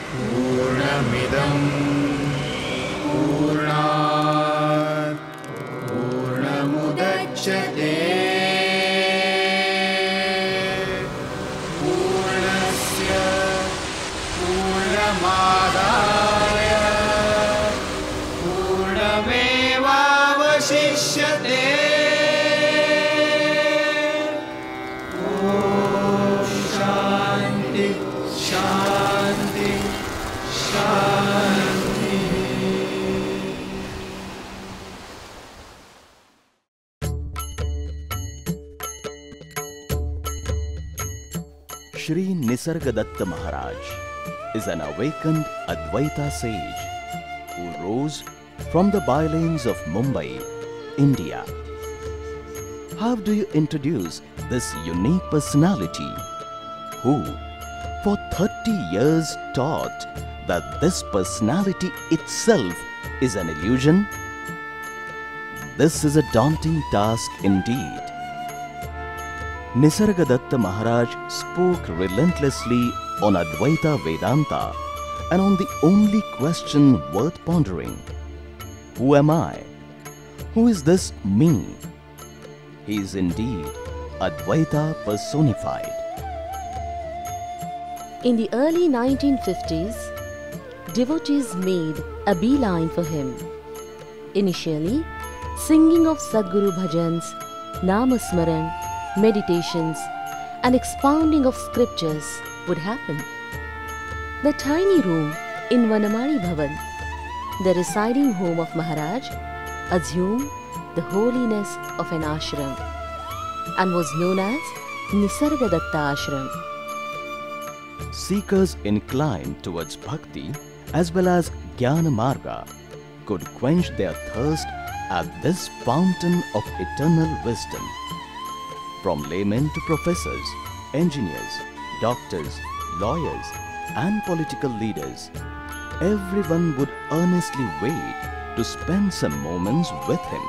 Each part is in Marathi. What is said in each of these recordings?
पूर्णमिदं पूर्णात् पूर्णमुदच्यते पूर्णस्य पूर्णमादाय पूर्णमेवावशिष्यते। शांति शांति। Shri Nisargadatta Maharaj is an awakened Advaita sage who rose from the bylanes of Mumbai, India. How do you introduce this unique personality who for 30 years taught that this personality itself is an illusion? This is a daunting task indeed. Nisargadatta Maharaj spoke relentlessly on Advaita Vedanta and on the only question worth pondering: who am I? Who is this me? He is indeed Advaita personified. In the early 1950s, devotees made a beeline for him. Initially, singing of Sadguru bhajans, Namasmaran, meditations and expounding of scriptures would happen. The tiny room in Vanamali Bhavan, the residing home of Maharaj, assumed the holiness of an ashram and was known as Nisargadatta Ashram. Seekers inclined towards bhakti as well as jnana marga could quench their thirst at this fountain of eternal wisdom. From laymen to professors, engineers, doctors, lawyers and political leaders, everyone would earnestly wait to spend some moments with him,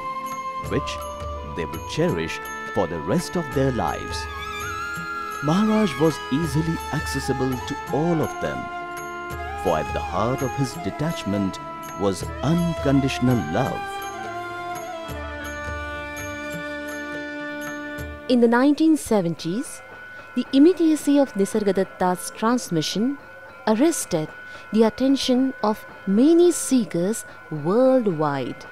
which they would cherish for the rest of their lives. Maharaj was easily accessible to all of them, for at the heart of his detachment was unconditional love. In the 1970s, the immediacy of Nisargadatta's transmission arrested the attention of many seekers worldwide.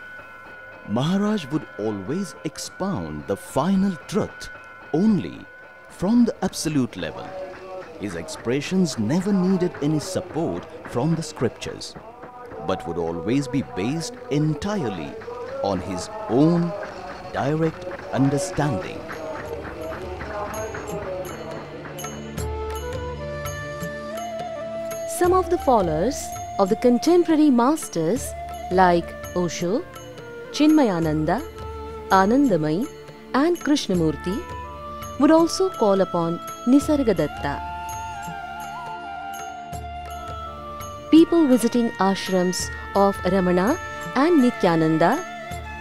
Maharaj would always expound the final truth only from the absolute level. His expressions never needed any support from the scriptures, but would always be based entirely on his own direct understanding. Some of the followers of the contemporary masters like Osho, Chinmayananda, Anandamayi and Krishnamurti would also call upon Nisargadatta. People visiting ashrams of Ramana and Nityananda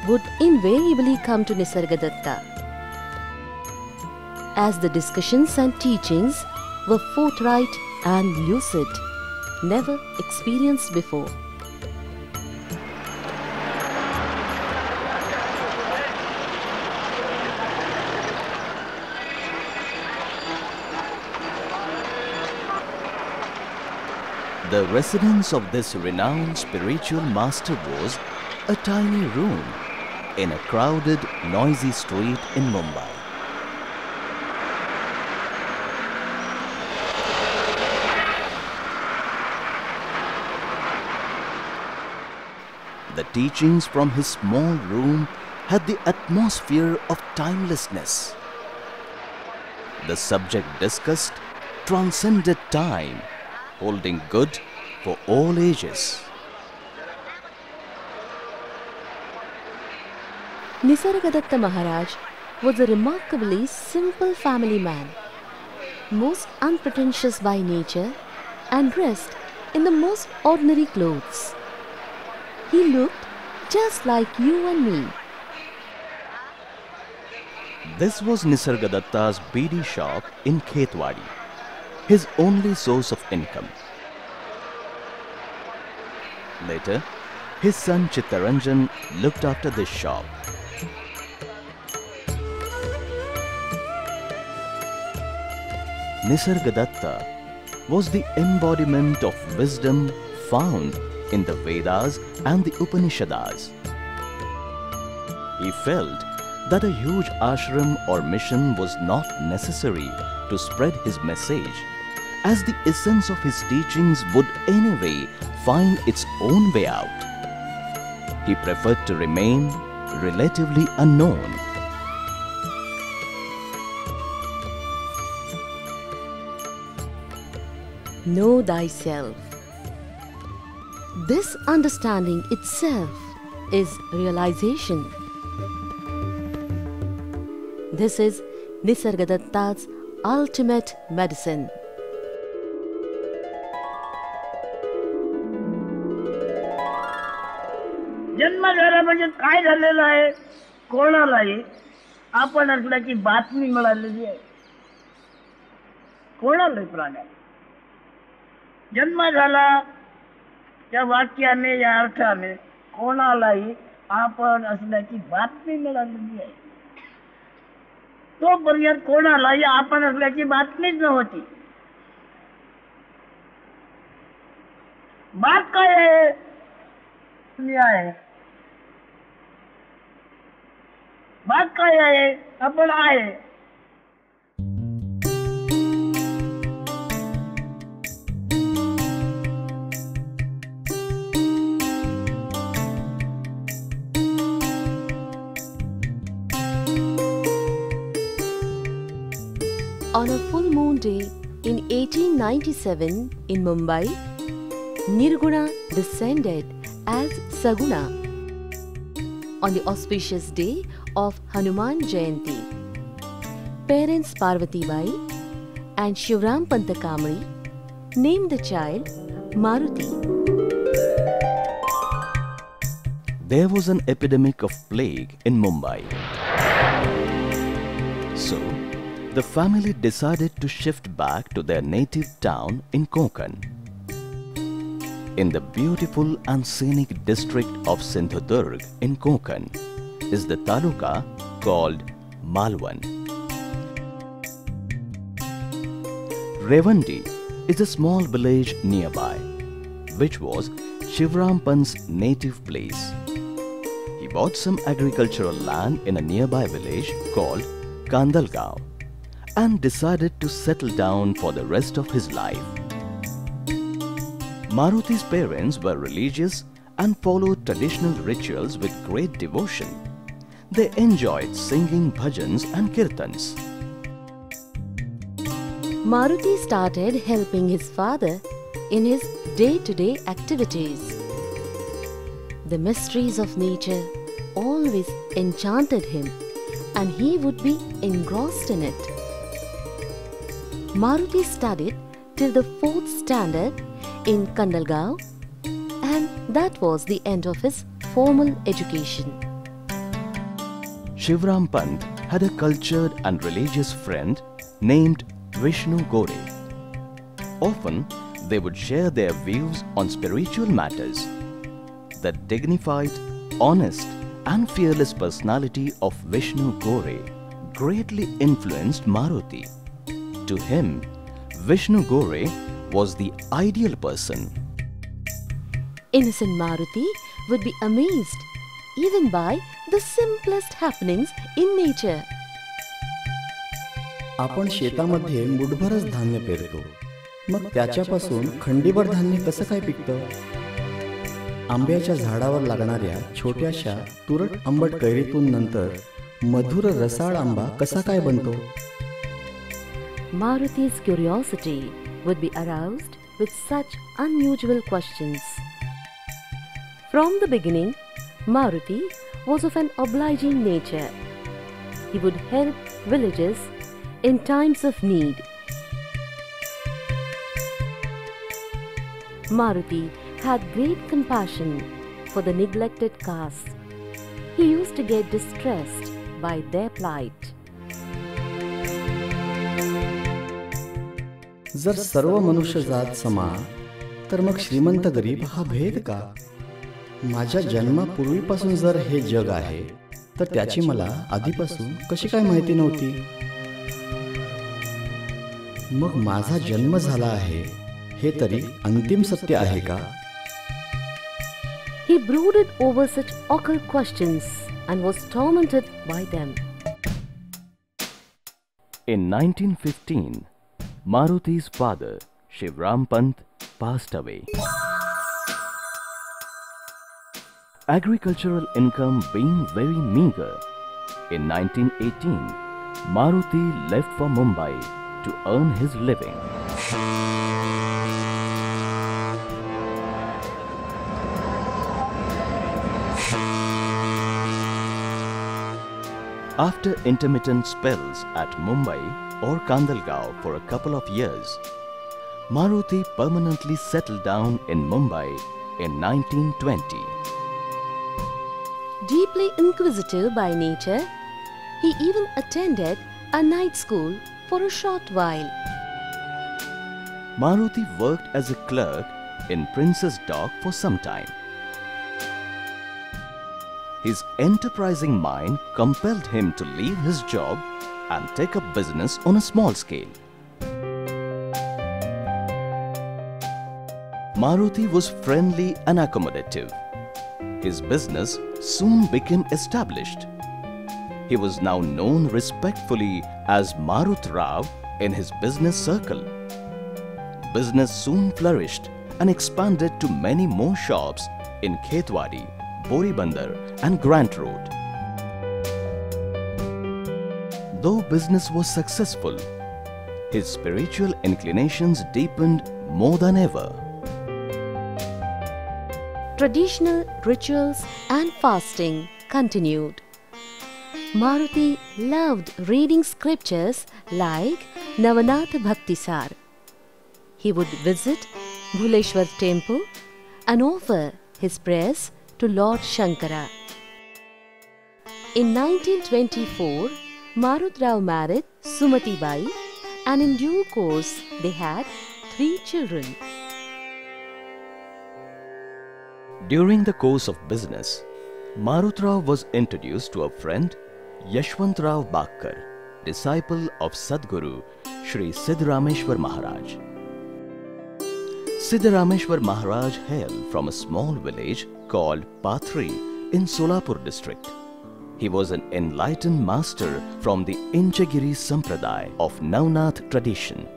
would invariably come to Nisargadatta, as the discussions and teachings were forthright and lucid, never experienced before. The residence of this renowned spiritual master was a tiny room in a crowded, noisy street in Mumbai. The teachings from his small room had the atmosphere of timelessness. The subject discussed transcended time, holding good for all ages. Nisargadatta Maharaj was a remarkably simple family man, most unpretentious by nature and dressed in the most ordinary clothes. He looked just like you and me. This was Nisargadatta's beedi shop in Khetwadi. his only source of income. Later, his son Chittaranjan looked after this shop. Nisargadatta was the embodiment of wisdom found in the Vedas and the Upanishads. He felt that a huge ashram or mission was not necessary to spread his message, as the essence of his teachings would anyway find its own way out. He preferred to remain relatively unknown. Know thyself. This understanding itself is realization. This is Nisargadatta's ultimate medicine. जन्म झाला म्हणजे काय झालेलं आहे, कोणालाही आपण असल्याची बातमी मिळालेली आहे. कोणालाही प्राण्याला जन्म झाला त्या वाक्याने, या अर्थाने कोणालाही आपण असल्याची बातमी मिळालेली आहे. तोपर्यंत कोणालाही आपण असल्याची बातमीच नव्हती. बात काय आहे? मी आहे. बात काय आहे? आपण आहे. On a full moon day in 1897 in Mumbai, Nirguna descended as Saguna. On the auspicious day of Hanuman Jayanti, parents Parvati Bai and Shivram Pantakamari named the child Maruti. There was an epidemic of plague in Mumbai. So, the family decided to shift back to their native town in Konkan. In the beautiful and scenic district of Sindhudurg in Konkan is the taluka called Malwan. Revandi is a small village nearby, which was Shivrampant's native place. He bought some agricultural land in a nearby village called Kandalgaon and decided to settle down for the rest of his life. Maruti's parents were religious and followed traditional rituals with great devotion. They enjoyed singing bhajans and kirtans. Maruti started helping his father in his day-to-day activities. The mysteries of nature always enchanted him, and he would be engrossed in it. Maruti studied till the 4th standard in Kandalgaon, and that was the end of his formal education. Shivram Pant had a cultured and religious friend named Vishnu Gore. Often, they would share their views on spiritual matters. The dignified, honest, and fearless personality of Vishnu Gore greatly influenced Maruti. To him, Vishnu Gore was the ideal person. Innocent Maruti would be amazed even by the simplest happenings in nature. आपण शेतामध्ये मुठभरच धान्य पेरतो, मग त्याच्यापासून खंडीभर धान्य कसं काय पिकतं? आंब्याच्या झाडावर लागणाऱ्या छोट्याशा तुरट आंबट कैरीतून नंतर मधुर रसाळ आंबा कसा काय बनतो? Maruti's curiosity would be aroused with such unusual questions. From the beginning, Maruti was of an obliging nature. He would help villagers in times of need. Maruti had great compassion for the neglected caste. He used to get distressed by their plight. जर सर्व मनुष्यजात समान, तर मग श्रीमंत गरीब हा भेद का? माझ्या जन्मापूर्वीपासून जर हे जग आहे, तर त्याची मला आधीपासून कशी काय माहिती नव्हती? मग माझा जन्म झाला आहे हे तरी अंतिम सत्य आहे का? He brooded over such occult questions and was tormented by them. In 1915, Maruti's father, Shivram Pant, passed away. Agricultural income being very meager, in 1918, Maruti left for Mumbai to earn his living. After intermittent spells at Mumbai or Kandalgaon for a couple of years, Maruti permanently settled down in Mumbai in 1920. Deeply inquisitive by nature, he even attended a night school for a short while. Maruti worked as a clerk in Prince's Dock for some time. His enterprising mind compelled him to leave his job and take up business on a small scale. Maruti was friendly and accommodative. His business soon became established. He was now known respectfully as Marut Rao in his business circle. Business soon flourished and expanded to many more shops in Khetwadi, Boribandar and Grant Road. Though business was successful, his spiritual inclinations deepened more than ever. Traditional rituals and fasting continued. Maruti loved reading scriptures like Navanatha Bhaktisar. He would visit Bhuleshwar temple and offer his prayers to Lord Shankara. In 1924, Marut Rao married Sumati Bai, and in due course they had 3 children. During the course of business, Marut Rao was introduced to a friend, Yashwant Rao Bakkar, disciple of Sadguru Shri Siddharameshwar Maharaj. Siddharameshwar Maharaj hailed from a small village called Pathri in Solapur district. He was an enlightened master from the Inchagiri Sampradaya of Navnath tradition.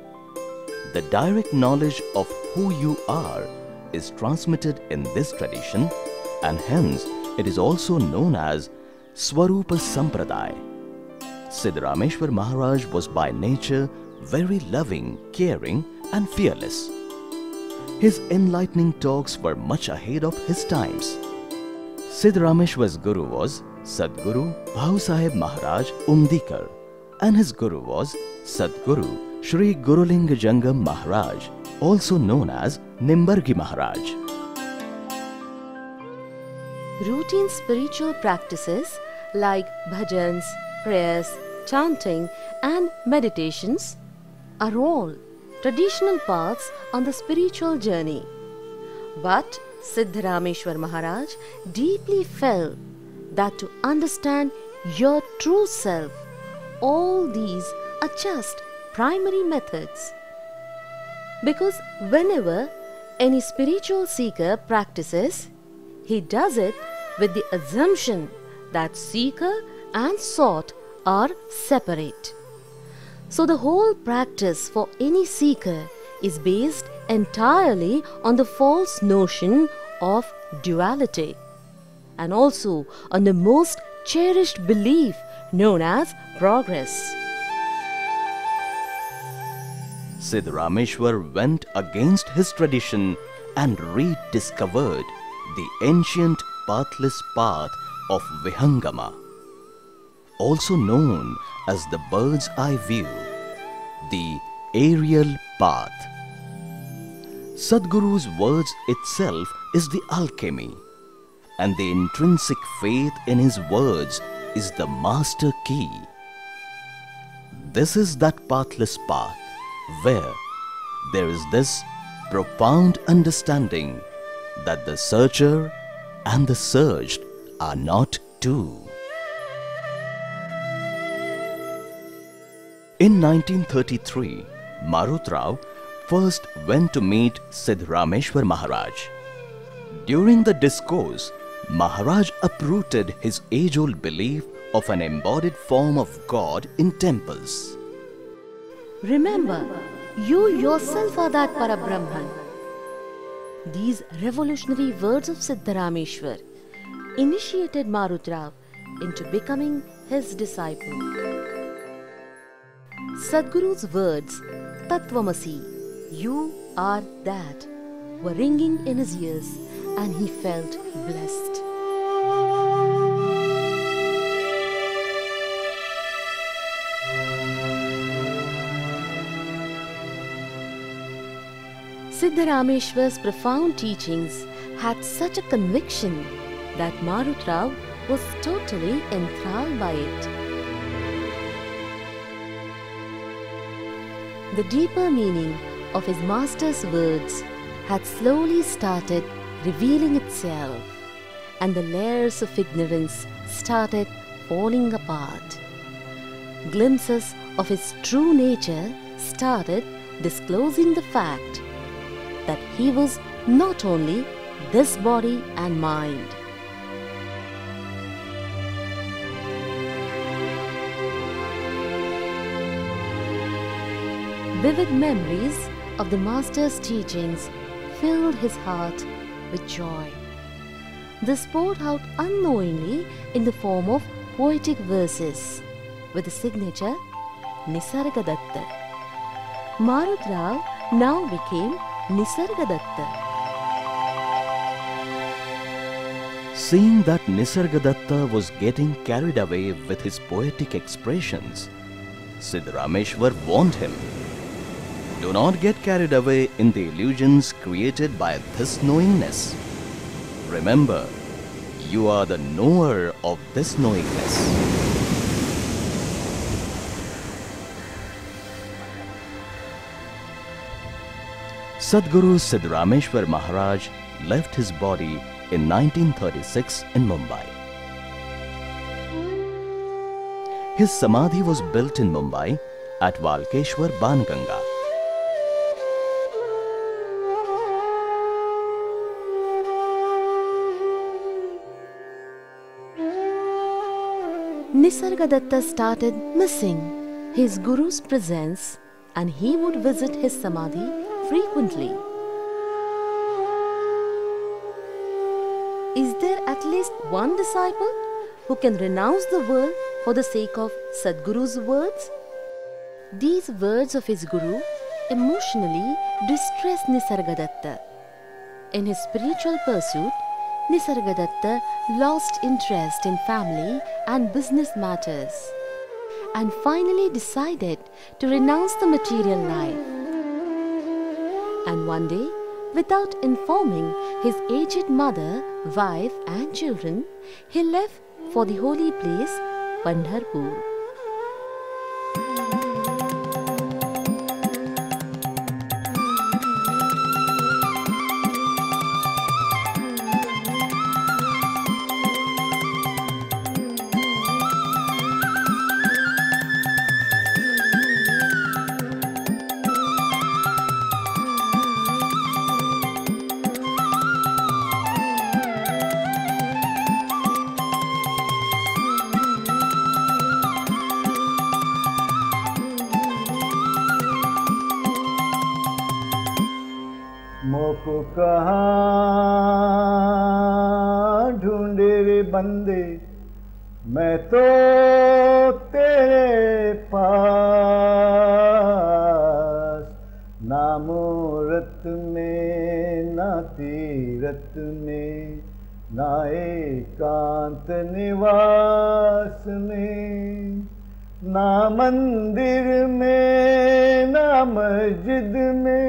The direct knowledge of who you are is transmitted in this tradition, and hence it is also known as Swarupa Sampradaya. Siddharameshwar Maharaj was by nature very loving, caring and fearless. His enlightening talks were much ahead of his times. Siddharameshwar's guru was Sadguru Bhau Sahib Maharaj Umdikar, and his guru was Sadguru Shri Gurulinga Jangam Maharaj, also known as Nimbargi Maharaj. Routine spiritual practices like bhajans, prayers, chanting and meditations are all traditional paths on the spiritual journey. But Siddharameshwar Maharaj deeply felt that to understand your true self, all these are just primary methods. Because whenever any spiritual seeker practices, he does it with the assumption that seeker and sought are separate. So the whole practice for any seeker is based entirely on the false notion of duality, and also on the most cherished belief known as progress. Siddharameshwar went against his tradition and rediscovered the ancient pathless path of Vihangama, also known as the bird's eye view, the aerial path. Sadguru's words itself is the alchemy, and the intrinsic faith in his words is the master key. This is that pathless path where, there is this profound understanding that the searcher and the searched are not two. In 1933, Marutrao first went to meet Siddharameshwar Maharaj. During the discourse, Maharaj uprooted his age-old belief of an embodied form of God in temples. Remember, you yourself are that Parabrahman. These revolutionary words of Siddharameshwar initiated Marutrao into becoming his disciple. Sadhguru's words, TATVAMASI, you are that, were ringing in his ears, and he felt blessed. Siddharameshwar's profound teachings had such a conviction that Marutrao was totally enthralled by it. The deeper meaning of his master's words had slowly started revealing itself, and the layers of ignorance started falling apart. Glimpses of his true nature started disclosing the fact that he was not only this body and mind. Vivid memories of the Master's teachings filled his heart with joy. This poured out unknowingly in the form of poetic verses with the signature Nisargadatta. Marutrao now became Nisargadatta. Seeing that Nisargadatta was getting carried away with his poetic expressions, Siddharameshwar warned him, do not get carried away in the illusions created by this knowingness. Remember, you are the knower of this knowingness. Sadhguru Siddharameshwar Maharaj left his body in 1936 in Mumbai. His samadhi was built in Mumbai at Walkeshwar Banganga. Nisargadatta started missing his Guru's presence, and he would visit his samadhi frequently. Is there at least one disciple who can renounce the world for the sake of Sadhguru's words? These words of his Guru emotionally distressed Nisargadatta. In his spiritual pursuit, Nisargadatta lost interest in family and business matters and finally decided to renounce the material life. And one day, without informing his aged mother, wife and children, he left for the holy place, Pandharpur. मोको कहाँ ढूंढे रे बंदे, मैं तो तेरे पास, ना मूरत में ना तीरथ में ना एकांत निवास में, ना मंदिर में ना मस्जिद में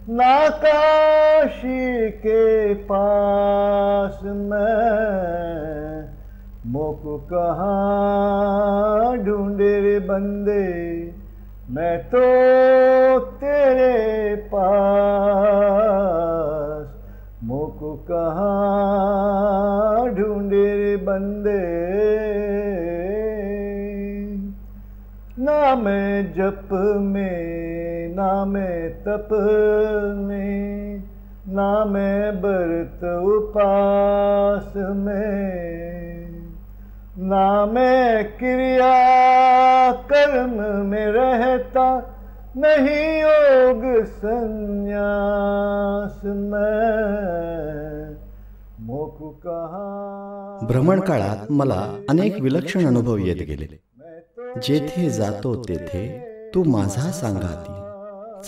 ना काशी के पास में, मोको कहाँ ढूंढे रे बंदे, मैं तो तेरे मैं जप में, ना मैं तप में, ना मैं व्रत उपास में, ना मैं क्रिया कर्म में रहता, नहीं योग संन्यास में, मोकु कहा। भ्रमण काळात मला अनेक विलक्षण अनुभव येत गेले. जेथे जातो तेथे तू माझा सांगाती,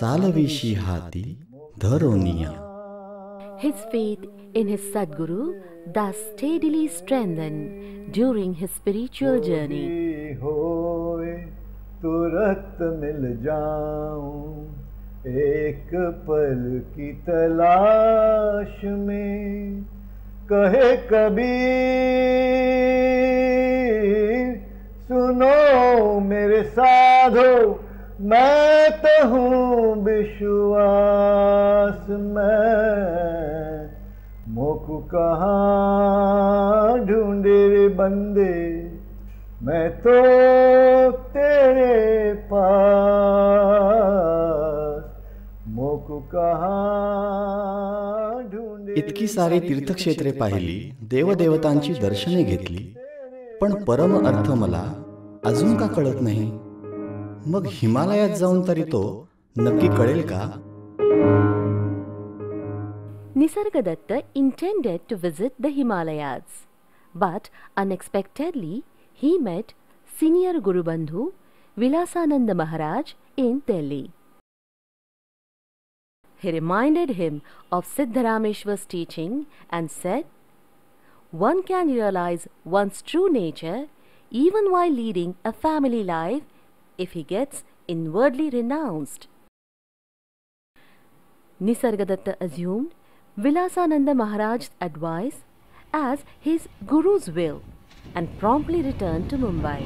चालविशी हाती धरोनिया. His faith in his Sadguru thus steadily strengthened during his spiritual journey. होए तुरंत मिल जाऊं, एक पल की तलाश में, कहे कबीर सुनो मेरे साधो, मैं तो हूँ विश्वास में, मोकु कहाँ ढूंढे रे बंदे, मैं तो तेरे पास, मोकु कहाँ ढूंढे. इतकी सारी तीर्थक्षेत्रे पाहिली, देवदेवतांची दर्शने घेतली, पण परम अर्थ मला अजून का कळत नाही. मग हिमालयात जाऊन तरी तो नक्की कळेल का? Nisargadatta intended to visit the Himalayas, but unexpectedly he met senior Guru Bandhu Vilasananda Maharaj in Delhi. He reminded him of Siddharameshwar's teaching and said, "One can realize one's true nature even while leading a family life if he gets inwardly renounced." Nisargadatta assumed Vilasananda Maharaj's advice as his Guru's will and promptly returned to Mumbai.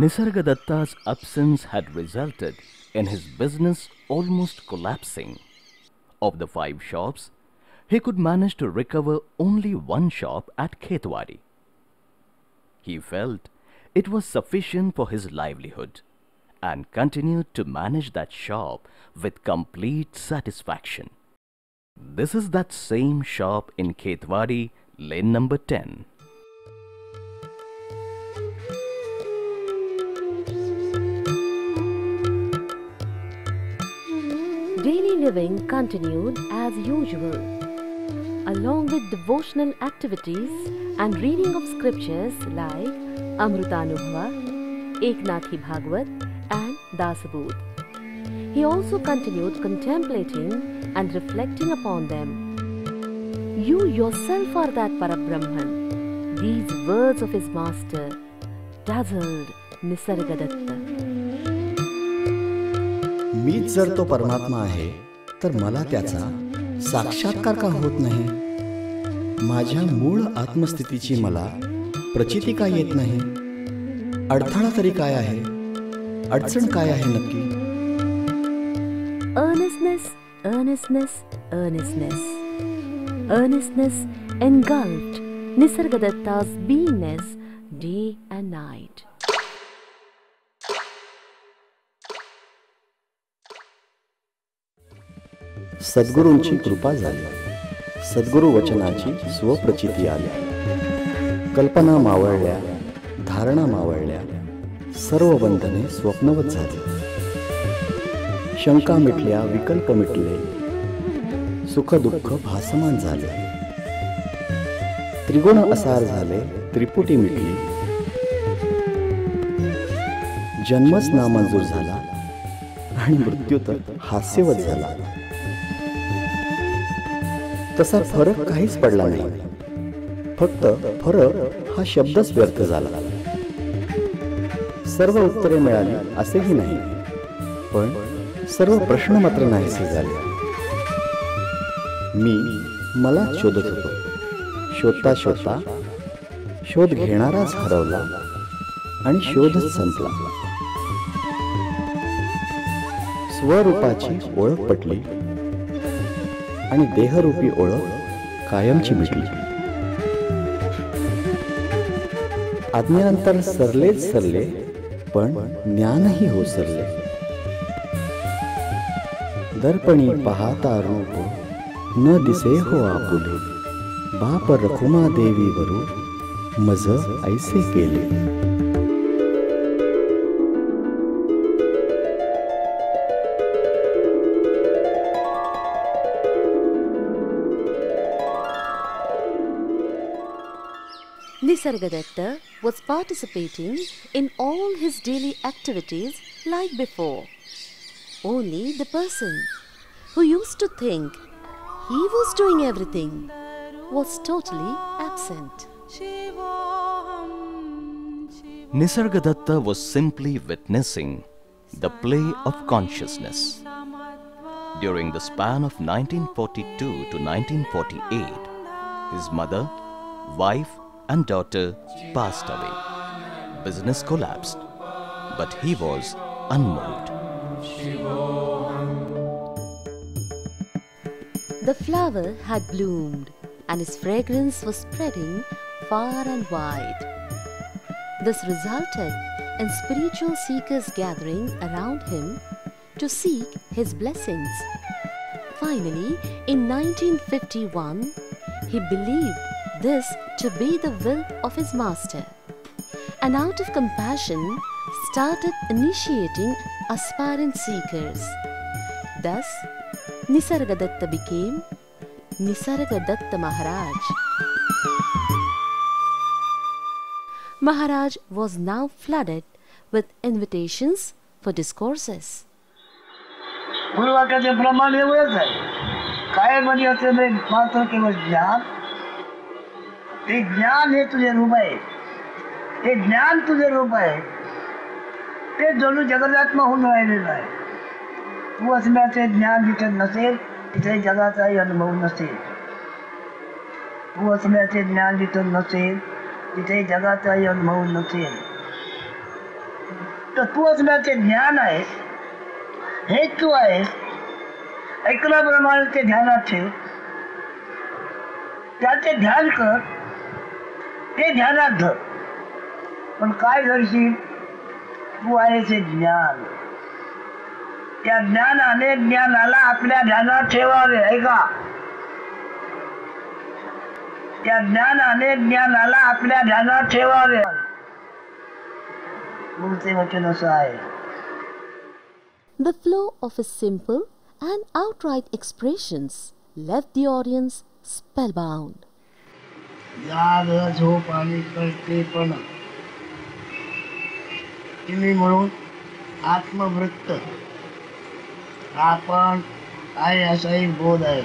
Nisargadatta's absence had resulted in his business almost collapsing. Of the 5 shops, he could manage to recover only 1 shop at Khetwadi. He felt it was sufficient for his livelihood and continued to manage that shop with complete satisfaction. This is that same shop in Khetwadi, lane number 10. Daily living continued as usual, along with devotional activities and reading of scriptures like Amrutanubhava, Eknathi Bhagwat and Dasabodh. He also continued contemplating and reflecting upon them. "You yourself are that Parabrahman." These words of his master dazzled Nisargadatta. मीच जर तो परमात्मा आहे तर मला त्याचा साक्षात्कार का होत नाही? माझ्या मूळ आत्मस्थितीची मला प्रचिती का येत नाही? अडथळा तरी काय आहे? अडचण काय आहे नक्की? Earnestness, earnestness, earnestness. Earnestness engulfed Nisargadatta's beingness day and night. सद्गुरूंची कृपा झाली. सद्गुरु वचनाची स्वप्रचिती आली. कल्पना मावळल्या, धारणा मावळल्या, सर्व बंधने स्वप्नवत झाली. शंका मिटल्या, विकल्प मिटले, सुख दुःख भासमान झाले. त्रिगुण असार झाले, त्रिपुटी मिटली. जन्मच नामंजूर झाला आणि मृत्यू तर हास्यवत झाला. तसा फरक काहीच पडला नाही. फक्त फरक हा शब्दच व्यर्थ झाला. सर्व उत्तरे मिळाली असेही नाही, पण सर्व प्रश्न मात्र नाहीसे झाले. मी मला शोधत होतो. शोधता शोधता शोध घेणाराच हरवला आणि शोधच संपला. स्वरूपाची ओळख पटली आणि देहरूपी ओळख कायमची मिटली. आज्ञांतर सरलेच सरले, पण ज्ञानही ओसरले. दर्पणी पाहता रूप न दिसे हो आपुले, बाप रखुमा देवी वरू मज ऐसे केले. Nisargadatta was participating in all his daily activities like before. Only the person who used to think he was doing everything was totally absent. Nisargadatta was simply witnessing the play of consciousness. During the span of 1942 to 1948, his mother, wife, and daughter passed away. Business collapsed, but he was unmoved. The flower had bloomed and its fragrance was spreading far and wide. This resulted in spiritual seekers gathering around him to seek his blessings. Finally, in 1951, he believed this to be the will of his master, and out of compassion started initiating aspirant seekers. Thus, Nisargadatta became Nisargadatta Maharaj. Maharaj was now flooded with invitations for discourses. पूर्वाकाचे प्रमाण एवढंच आहे. कायमध्ये असलेले मात्र केवळ ज्ञान, ते ज्ञान हे तुझे रूप आहे. ते ज्ञान तुझे रूप आहे. ते जणू जगदात्मा होऊन राहिलेलं आहे. तू असण्याचे ज्ञान जिथे नसेल तिथे जगाचाही अनुभव नसेल. तू असण्याचे ज्ञान जिथे नसेल तिथे जगाचाही अनुभव नसेल. तर तू असण्याचे ज्ञान आहे, हेच तू आहेस. ऐकल्याप्रमाणे ते ध्यानात ठेव. त्याचे ध्यान कर, ते ध्यानात धर. पण काय करशील? तू आहेस हे ज्ञान. त्या ज्ञानाने ज्ञानाला आपल्या ध्यानात ठेवावे. ऐका, त्या ज्ञानाने ज्ञानाला आपल्या ध्यानात ठेवावे. मूळचे वचन असं आहे. The flow of his simple and outright expressions left the audience spellbound. जाग, झोप आणि कळतेपण तुम्ही म्हणून आत्मवृत्त आपण आहे असाही बोध आहे.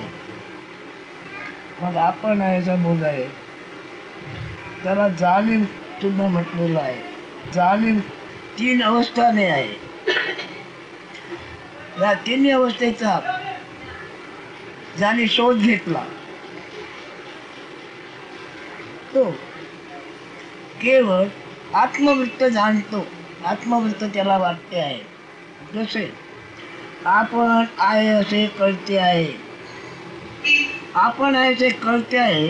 मग आपण आहे असा बोध आहे. त्याला जाणीव सुद्धा म्हटलेलं आहे. जाणीव 3 अवस्थाने आहे. या 3 अवस्थेचा ज्याने शोध घेतला तो केवळ आत्मवृत्त जाणतो. आत्मवृत्त त्याला वाटते आहे. जसे आपण आहे असे कळते आहे. आपण आहे असे कळते आहे,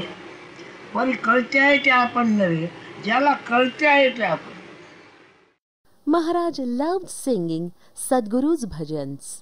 पण कळते आहे ते आपण नव्हे. ज्याला कळते आहे ते आपण. Maharaj loved singing Sadguru's bhajans.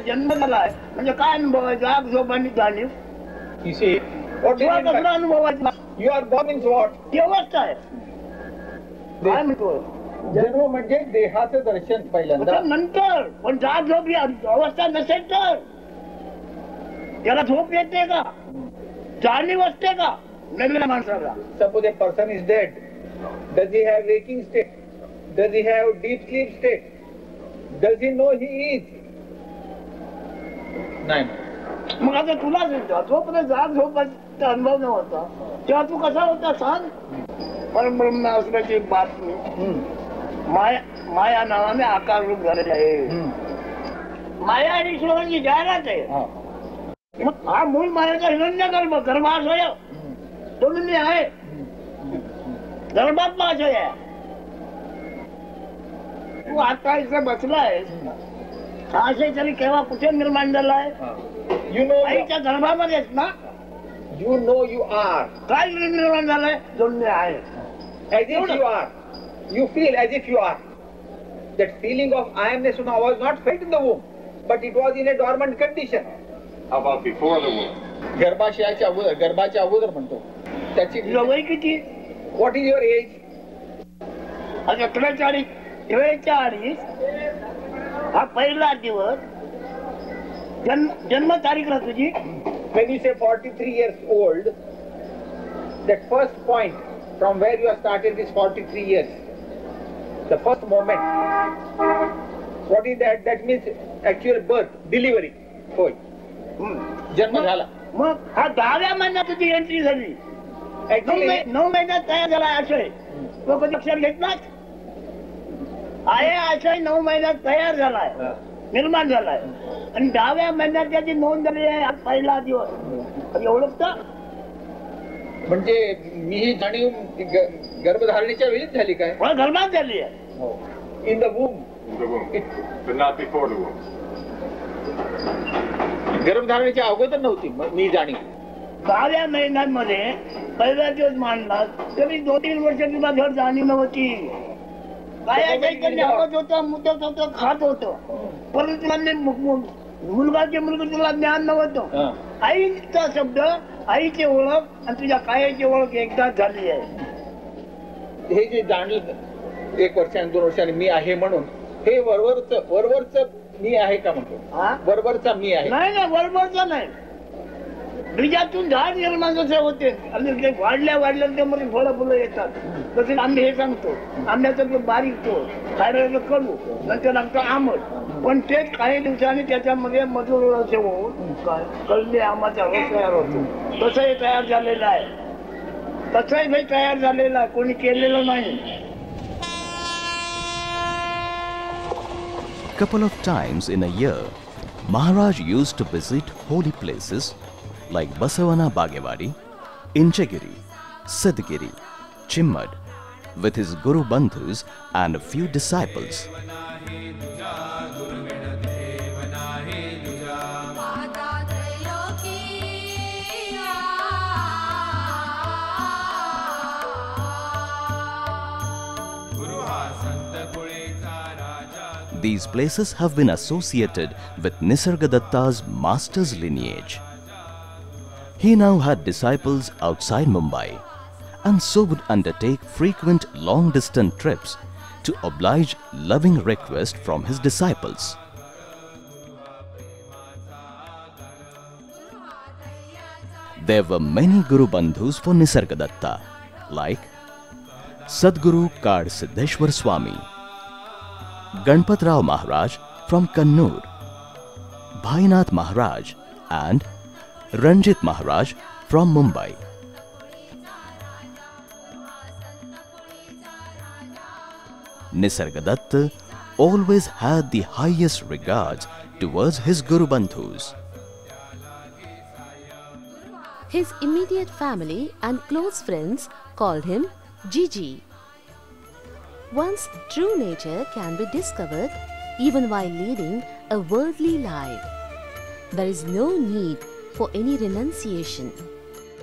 जन्म झालाय म्हणजे काय अनुभव आहे? जाग झोप आणि जाणीव. You see, what do you mean कसला by अनुभव आहे? you are born means what? ती अवस्था आहे. काय म्हणतो? जन्म म्हणजे देहाचं दर्शन पहिल्यांदा. आता नंतर पण जाग झोप ही अवस्था नसेल तर त्याला झोप येते का? जाणीव असते का नवीन माणसाला? Suppose a person is dead. Does he have waking state? Does he have deep sleep state? Does he know he is? नाही. मग आता तुला जोपर्यंत जाग झोपाचा अनुभव नव्हता तेव्हा तू कसा होता सांग? परब्रह्म असण्याची बातमी माया नावाने आकार रूप झालेला आहे. माया आणि ईश्वराची जाहिरात आहे. मग हा मूळ मायाचा हिरण्य गर्भाशय म्हणून मी आहे. गर्भात्माशय आहे. तू आता इथे बसलाय हा आशय तरी केव्हा कुठे निर्माण झालाय? You know, आईच्या गर्भामध्येच ना. you know you are. काय निर्माण झालंय? दोन मी आहे. As if you are. You feel as if you are. That feeling of I amness was not felt in the womb, but it was in a dormant condition. How about before the womb? गर्भाशयाच्या अगोदर, गर्भाच्या अगोदर म्हणतो. त्याची तुझं वय किती? What is your age? आता 43 हा पहिला दिवस. जन्म तारीख ना तुझी? When you say 43 years old, that first point from where you have started is 43 years. The first moment. What is that? That means actual birth, delivery. होय. जन्म झाला. मग हा 10व्या महिन्यात तुझी एंट्री झाली. Actually, 9 महिन्यात तयार झाला आशय. तो कधी लक्षात घेतलाच? आहे आशय 9 महिन्यात तयार झालाय, निर्माण झालाय आणि 10व्या महिन्यात त्याची नोंद झाली आहे. हा पहिला दिवस. कधी ओळखता? म्हणजे मी ही जाणीव गर्भधारणेच्या वेळीच झाली काय? गर्भात झाली आहे. In the वूम. In the womb. But not before the womb. गर्भधारणेच्या अगोदर नव्हती मी जाणीव. 10व्या महिन्यांमध्ये पहिला दिवस मांडला तरी 2-3 वर्ष तुला घर जाणीव नव्हती. काय आवडत होतं, मुदत होतं, खात होतं, परंतु मुलगाचे मुलगा तुला ज्ञान नव्हतं. आईचा शब्द, आईची ओळख आणि तुझ्या कायाची ओळख एकदाच झाली आहे. हे जे जाणलं 1 वर्षाने 2 वर्षाने मी आहे म्हणून हे वरवरच मी आहे का म्हणतो? वरवरचा मी आहे. नाही ना, बरोबरचा नाही. बीजातून झाड निर्माण जसे होते आणि ते वाढल्या त्यामध्ये फळं फुलं येतात. तसे आंबे हे सांगतो, आंब्याचं बारीक तो खायला कडू, नंतर लागतो आंबट. पण ते काही दिवसांनी त्याच्यामध्ये मधुर रस होऊन कळले आंबाचा रस तयार होतो. तसंही तयार झालेलं आहे. तसंही तयार झालेलं आहे, कोणी केलेलं नाही. Couple of times in a year, Maharaj used to visit holy places like Basavana Bagewadi, Inchagiri, Siddhgiri, Chimmad with his Guru Bandhus and a few disciples. These places have been associated with Nisargadatta's master's lineage. He now had disciples outside Mumbai and so would undertake frequent long-distance trips to oblige loving requests from his disciples. There were many Guru Bandhus for Nisargadatta, like Sadguru Kad Siddheshwar Swami, Ganpatrao Maharaj from Kannur, Bhainath Maharaj and Ranjit Maharaj from Mumbai. Nisargadatta always had the highest regards towards his Guru Bandhus. His immediate family and close friends called him Gigi. One's true nature can be discovered even while leading a worldly life. There is no need for any renunciation.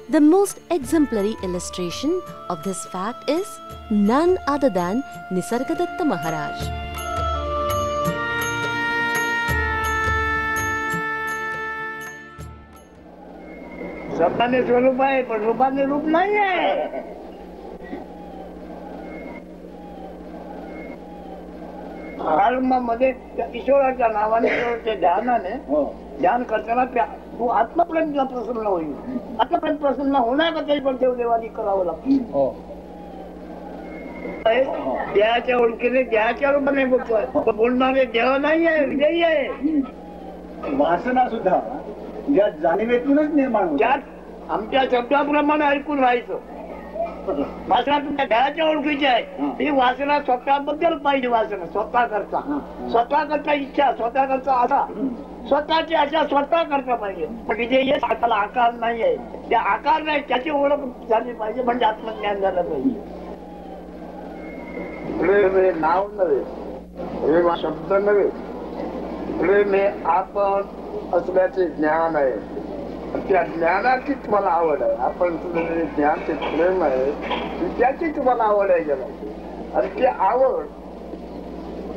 The most exemplary illustration of this fact is none other than Nisargadatta Maharaj. शब्दाने स्वरूप आहे पण रूपाने रूप नाही आहे. आरंभामध्ये त्या ईश्वराच्या नावाने त्या ध्यानाने ध्यान करताना तू आत्मप्रेम प्रसन्न होईल. आत्मप्रेम प्रसन्न होण्याकरता पण देवदेवानी करावं लागतं. देहाच्या ओळखीने देहाच्या रूपाने बोलतोय, बोलणारे देव नाही आहे, विजयी आहे. वासना सुद्धा या जाणीवेतूनच निर्माण होते. त्यात आमच्या शब्दाप्रमाणे ऐकून राहायचं. वासना तुमच्या देहाच्या ओळखीची आहे. ही वासना स्वतःबद्दल पाहिजे. वासना स्वतः करता, स्वतः करता इच्छा, स्वतः करता आशा, स्वतःची आशा स्वतः करता पाहिजे. पण तिथे हे स्वतःला आकार नाही आहे. त्या आकार नाही, त्याची ओळख झाली पाहिजे. म्हणजे आत्मज्ञान झालं पाहिजे. प्रेम हे नाव नव्हे, प्रेम हा शब्द नव्हे. प्रेम हे आपण असल्याचे ज्ञान आहे. त्या ज्ञानाची तुम्हाला आवड आहे. आपण तुझं ज्ञान ते प्रेम आहे, त्याची तुम्हाला आवड आहे गेला. आणि ती आवड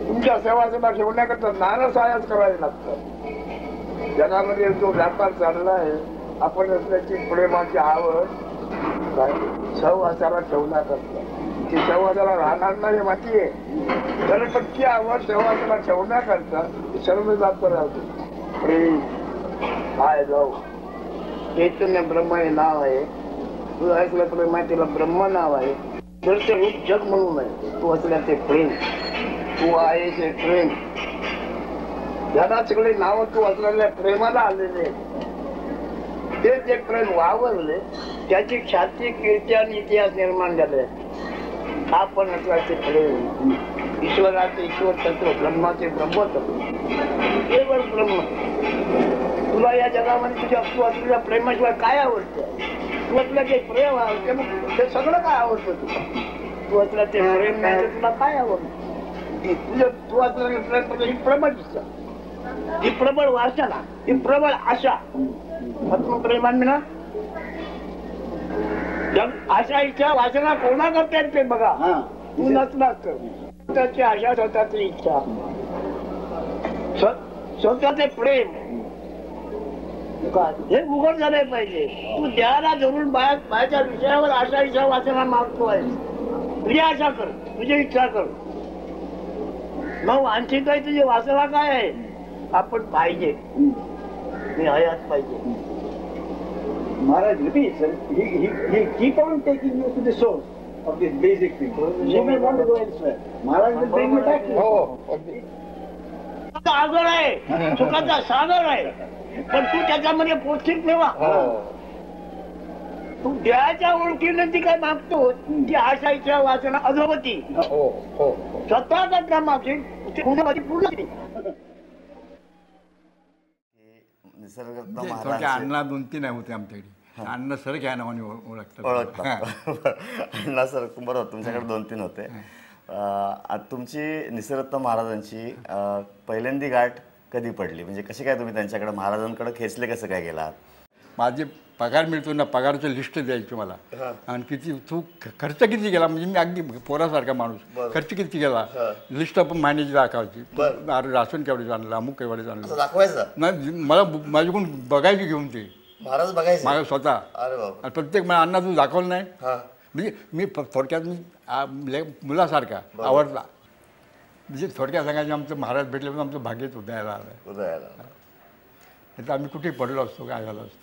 तुमच्या सेवासभा ठेवण्याकरता नानसायाच करावी लागतं. जगामध्ये जो व्यापार चालला आहे, आपण असल्याची प्रेमाची आवड काय सहवासाला ठेवण्याकरता. ती सहवासाला राहणार नाही माहिती आहे. तर पण ती आवड सहवासाला ठेवण्याकरता सर्व जात राहतो. प्रेम काय जाऊ चैतन्य ब्रह्म हे नाव आहे. तू ऐकलं प्रेम आहे, तिला ब्रह्म नाव आहे. तर ते रूप जग म्हणून आहे. तू असल्या ते प्रेम, तू आहे ते प्रेम. ज्याला सगळे नाव तू असलेल्या प्रेमाला आलेले, ते जे प्रेम वावरले त्याची ख्याती कीर्ती आणि इतिहास निर्माण झाले. आपण असल्याचे प्रेम, ईश्वराचे ईश्वर तत्व, ब्रह्माचे ब्रह्मतत्व, केवळ ब्रह्म. तुला या जगामध्ये तुझ्या तू असलेल्या प्रेमाशिवाय काय आवडतं? तू असलं ते प्रेम आवडते, मग ते सगळं काय आवडतं तुला? तू असलं ते प्रेम नाही तर तुला काय आवडतं? तुझं तू असलेलं प्रेम ही प्रबळ इच्छा, ही प्रबळ वासना, ही प्रबळ आशा. आत्मप्रेमाने आशा इच्छा वासना कोणा करता ते बघा. तू नसलास तर स्वतःची आशा, स्वतःची इच्छा, स्वतःचे प्रेम हे उघड झाले पाहिजे. तू देहाला धरून बाहेरच्या विषयावर आशा इच्छा वासना मागतोय. तुझी आशा कर, तुझी इच्छा कर. मग आणखी काही तुझी वासना काय आहे? आपण पाहिजे, मी हयात पाहिजे. Maharaj repeats, he keep on taking you to the source of this basic thing. You may want to go elsewhere. Maharaj will bring you back. सागर आहे, सुखाचा सागर आहे, पण तू त्याच्यामध्ये पोचीत ठेवा. तू देहाच्या ओळखीने ती काय मागतो, ती आशा इच्छा वासना अधोगती. स्वतः करता मागशील पूर्ण. निसर्गदत्त थोडक्या महाराज अण्णा 2-3 होते आमच्याकडे. अण्णा सर घ्या नावाने ओळखतात. अण्णा सर बरोबर, तुमच्याकडे 2-3 होते. तुमची निसर्गदत्त महाराजांची पहिल्यांदी गाठ कधी पडली? म्हणजे कशी काय तुम्ही त्यांच्याकडे महाराजांकडे खेचले, कसं काय गेलात? माझे पगार मिळतो ना, पगाराचं लिस्ट द्यायची मला. आणि किती तू खर्च किती गेला, म्हणजे मी अगदी पोरासारखा माणूस, खर्च किती गेला लिस्ट आपण महिन्याची दाखवायची. राशन केवढे आणलं, अमुक केवढे आणलं दाखवायचं नाही. मला माझ्याकडून बघायची घेऊन ते महाराज बघायचं माझं स्वतः. प्रत्येक मला अण्णा तू दाखवलं नाही. म्हणजे मी थोडक्यात मी मुलासारखा आवडला. म्हणजे थोडक्यात सांगायचं, आमचं महाराज भेटले म्हणून आमचं भाग्यच उदयाला आलं. तर आम्ही कुठे पडलो असतो, काय झालं असतं.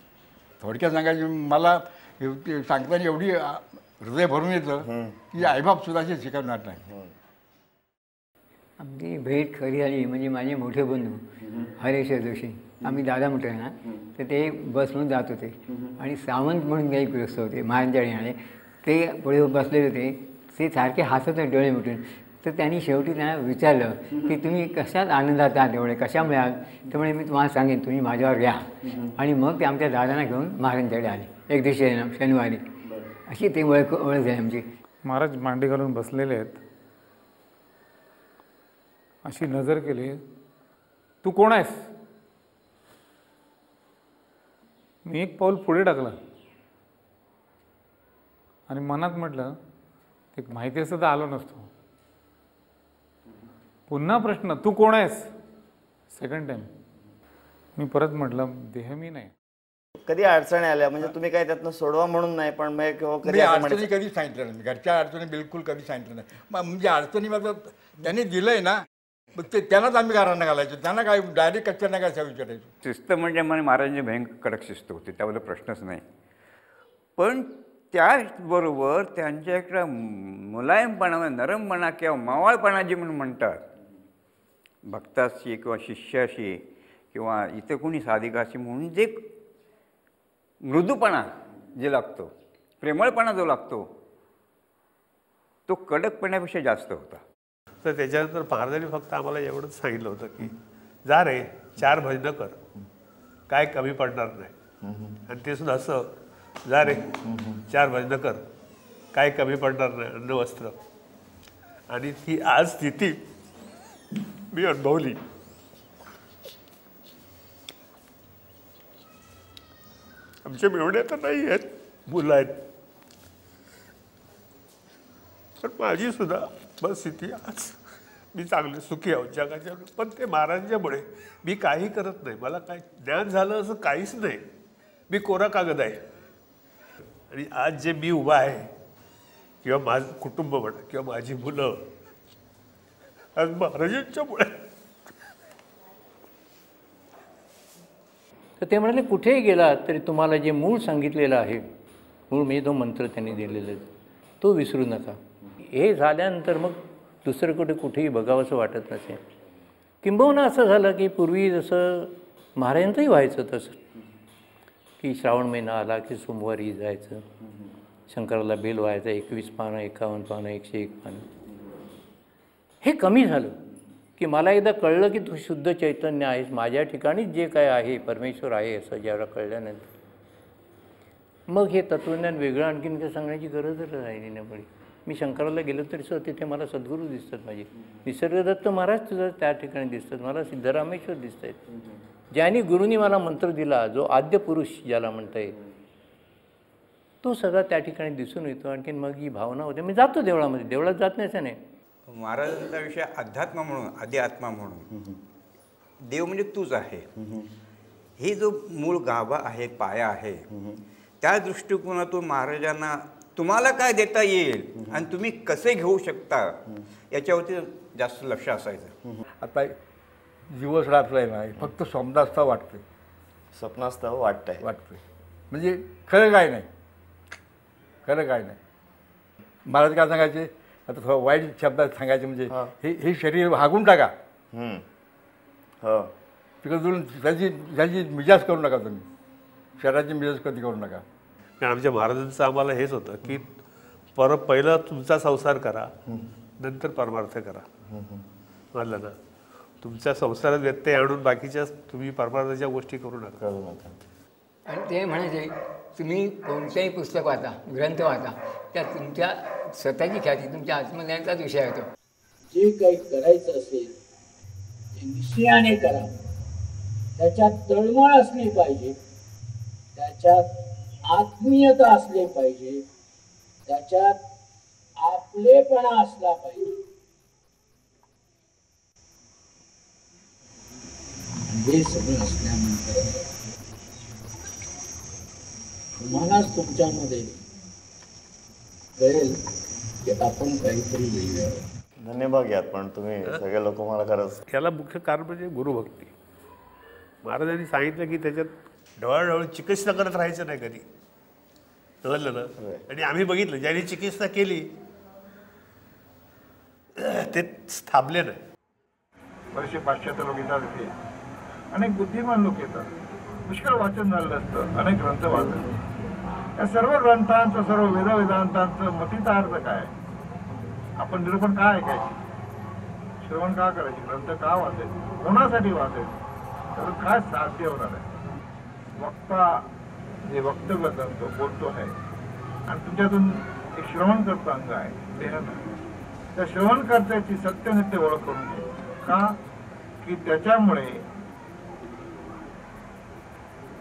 थोडक्यात सांगायचं, मला सांगताना एवढी हृदय भरून येतं की आईबाप सुद्धा असे शिकवणार नाही. आमची भेट खरी झाली म्हणजे माझे मोठे बंधू हरेश्वर जोशी, आम्ही दादा म्हटलं ना, तर ते बसमधून जात होते. आणि सावंत म्हणून काही गृहस्थ होते महाराजांच्या येणारे, ते पुढे बसलेले होते. ते सारखे हसत होते डोळे मिटून. तर त्यांनी शेवटी त्यांना विचारलं की तुम्ही कशात आनंदात आहात एवढे, कशामुळे आहात? त्यामुळे मी तुम्हाला सांगेन, तुम्ही माझ्यावर घ्या. आणि मग ते आमच्या दादांना घेऊन महाराजांच्याकडे आले एक दिवशी शनिवारी. अशी ते ओळख झाली आमची. महाराज मांडी घालून बसलेले आहेत. अशी नजर केली, तू कोण आहेस? मी एक पाऊल पुढे टाकलं आणि मनात म्हटलं, एक माहिती असतं तर आलो नसतो. पुन्हा प्रश्न, तू कोण आहेस? सेकंड टाइम मी परत म्हटलं, देह मी नाही. कधी अडचणी आल्या म्हणजे तुम्ही काय त्यातनं सोडवा म्हणून नाही, पण मग कधी मी असं अडचणी म्हणायचं कधी सांगितलं नाही, घरच्या अडचणी बिलकुल कधी सांगितलं नाही. म्हणजे अडचणी माझं त्यांनी दिलंय ना, मग ते त्यांनाच आम्ही घरांना घालायचो, त्यांना काय डायरेक्ट कच्च्या काय विचारायचो. शिस्त म्हणजे मला महाराजांची भयंकर कडक शिस्त होती, त्याबद्दल प्रश्नच नाही. पण त्याचबरोबर त्यांच्याकडं मुलायमपणा, नरमपणा किंवा मावळपणा जी म्हणून म्हणतात, भक्ताशी किंवा शिष्याशी किंवा इतर कोणी साधिकाशी म्हणून जे मृदूपणा जे लागतो, प्रेमळपणा जो लागतो, तो कडकपणापेक्षा जास्त होता. तर त्याच्यानंतर महाराजांनी फक्त आम्हाला एवढंच सांगितलं होतं की जा रे 4 भजनं कर, काय कमी पडणार नाही. आणि ते सुद्धा असं, जा रे 4 भजनं कर, काय कमी पडणार नाही, अन्न वस्त्र. आणि ती आज स्थिती मी अनुभवली. आमचे मेवणे तर नाही आहेत, मुलं आहेत, पण माझी सुद्धा बस स्थिती आज मी चांगले सुखी आहोत जगाच्या. पण ते महाराजांच्यामुळे मी काही करत नाही, मला काय ज्ञान झालं असं काहीच नाही, मी कोरा कागद आहे. आणि आज जे मी उभा आहे किंवा माझं कुटुंब म्हणा किंवा माझी मुलं, आज महाराजांच्यामुळे. तर ते म्हणाले कुठेही गेलात तरी तुम्हाला जे मूळ सांगितलेलं आहे, मूळ म्हणजे तो मंत्र त्यांनी दिलेला तो विसरू नका. हे झाल्यानंतर मग दुसरं कुठेही बघावंसं वाटत नसेल. किंबहुना असं झालं की पूर्वी जसं महाराजांचंही व्हायचं तसं, की श्रावण महिना आला की सोमवारी जायचं, शंकराला बेल व्हायचं, 21 पानं, 51 पानं, 101 पानं. हे कमी झालं की मला एकदा कळलं की तू शुद्ध चैतन्य आहेस, माझ्या ठिकाणी जे काय आहे परमेश्वर आहे असं ज्यावेळेला कळल्यानंतर मग हे तत्त्वज्ञान वेगळं आणखीन काय सांगण्याची गरजच राहिली नाही पडली. मी शंकराला गेलो तरी सुद्धा तिथे मला सद्गुरू दिसतात, माझे निसर्गदत्त महाराज सुद्धा त्या ठिकाणी दिसतात, मला सिद्धरामेश्वर दिसत आहेत, ज्यांनी गुरुनी मला मंत्र दिला, जो आद्य पुरुष ज्याला म्हणता येईल, तो सगळा त्या ठिकाणी दिसून येतो. आणखीन मग ही भावना होते. मी जातो देवळामध्ये, देवळात जात नाही असं नाही. महाराजांचा विषय अध्यात्म म्हणून, आधी आत्मा म्हणून, देव म्हणजे तूच आहे, हे जो मूळ गाभा आहे, पाया आहे, त्या दृष्टिकोनातून महाराजांना तुम्हाला काय देता येईल आणि तुम्ही कसे घेऊ शकता याच्यावरती जास्त लक्ष असायचं. आता दिवस रात्र आहे ना, फक्त स्वप्नास्था वाटते, स्वप्नास्था वाटतंय म्हणजे खरं काय नाही, खरं काय नाही. महाराज काय सांगायचे, आता थोडं वाईट शब्दात सांगायचे म्हणजे हे शरीर हागून टाका, तिकडून त्याची मिजाज करू नका, तुम्ही शरीराची मिजाज कधी करू नका. कारण आमच्या महाराजांचं आम्हाला हेच होतं की पहिलं तुमचा संसार करा, नंतर परमार्थ करा. म्हणलं ना, तुमच्या संसारात व्यत्यय आणून बाकीच्या तुम्ही परमार्थाच्या गोष्टी करू नका. आणि ते म्हणायचे तुम्ही कोणतेही पुस्तक वाचा, ग्रंथ वाचा, त्यात तुमच्या स्वतःची ख्याती, तुमच्या आत्मज्ञानाचाच विषय होतो. जे काही करायचं असेल ते निश्चयाने करा, त्याच्यात तळमळ असली पाहिजे, त्याच्यात आत्मीयता असली पाहिजे, त्याच्यात आपलेपणा असला पाहिजे. हे सगळं असल्यानंतर तुम्हालाच तुमच्यामध्ये कळेल की आपण काहीतरी वेगळं. धन्यवाद घ्यात. पण तुम्ही सगळे लोक मला खरंच, याला मुख्य कारण म्हणजे गुरुभक्ती. महाराजांनी सांगितलं की त्याच्यात ढवळढवळ चिकित्सा करत राहायचं नाही कधी, कळलं ना. आणि आम्ही बघितलं ज्यांनी चिकित्सा केली ते थांबले नाही. बरेचसे पाश्चात्य लोक येतात इथे, अनेक बुद्धिमान लोक येतात, पुष्कळ वाचन झालेलं असतं, अनेक ग्रंथ वाचत. या सर्व ग्रंथांचं, सर्व वेदांतांचं मतितार्थ काय, आपण निरूपण काय ऐकायचे, श्रवण का करायचे, ग्रंथ का वाचायचे, कोणासाठी वाचायचे, तर काय साध्य होणार आहे. वक्ता जे वक्तव्य करतो, बोलतो आहे, आणि तुमच्यातून एक श्रवण करतो अंग आहे, देह नाही. त्या श्रवणकर्त्याची सत्यनित्य ओळख करून घे. का की त्याच्यामुळे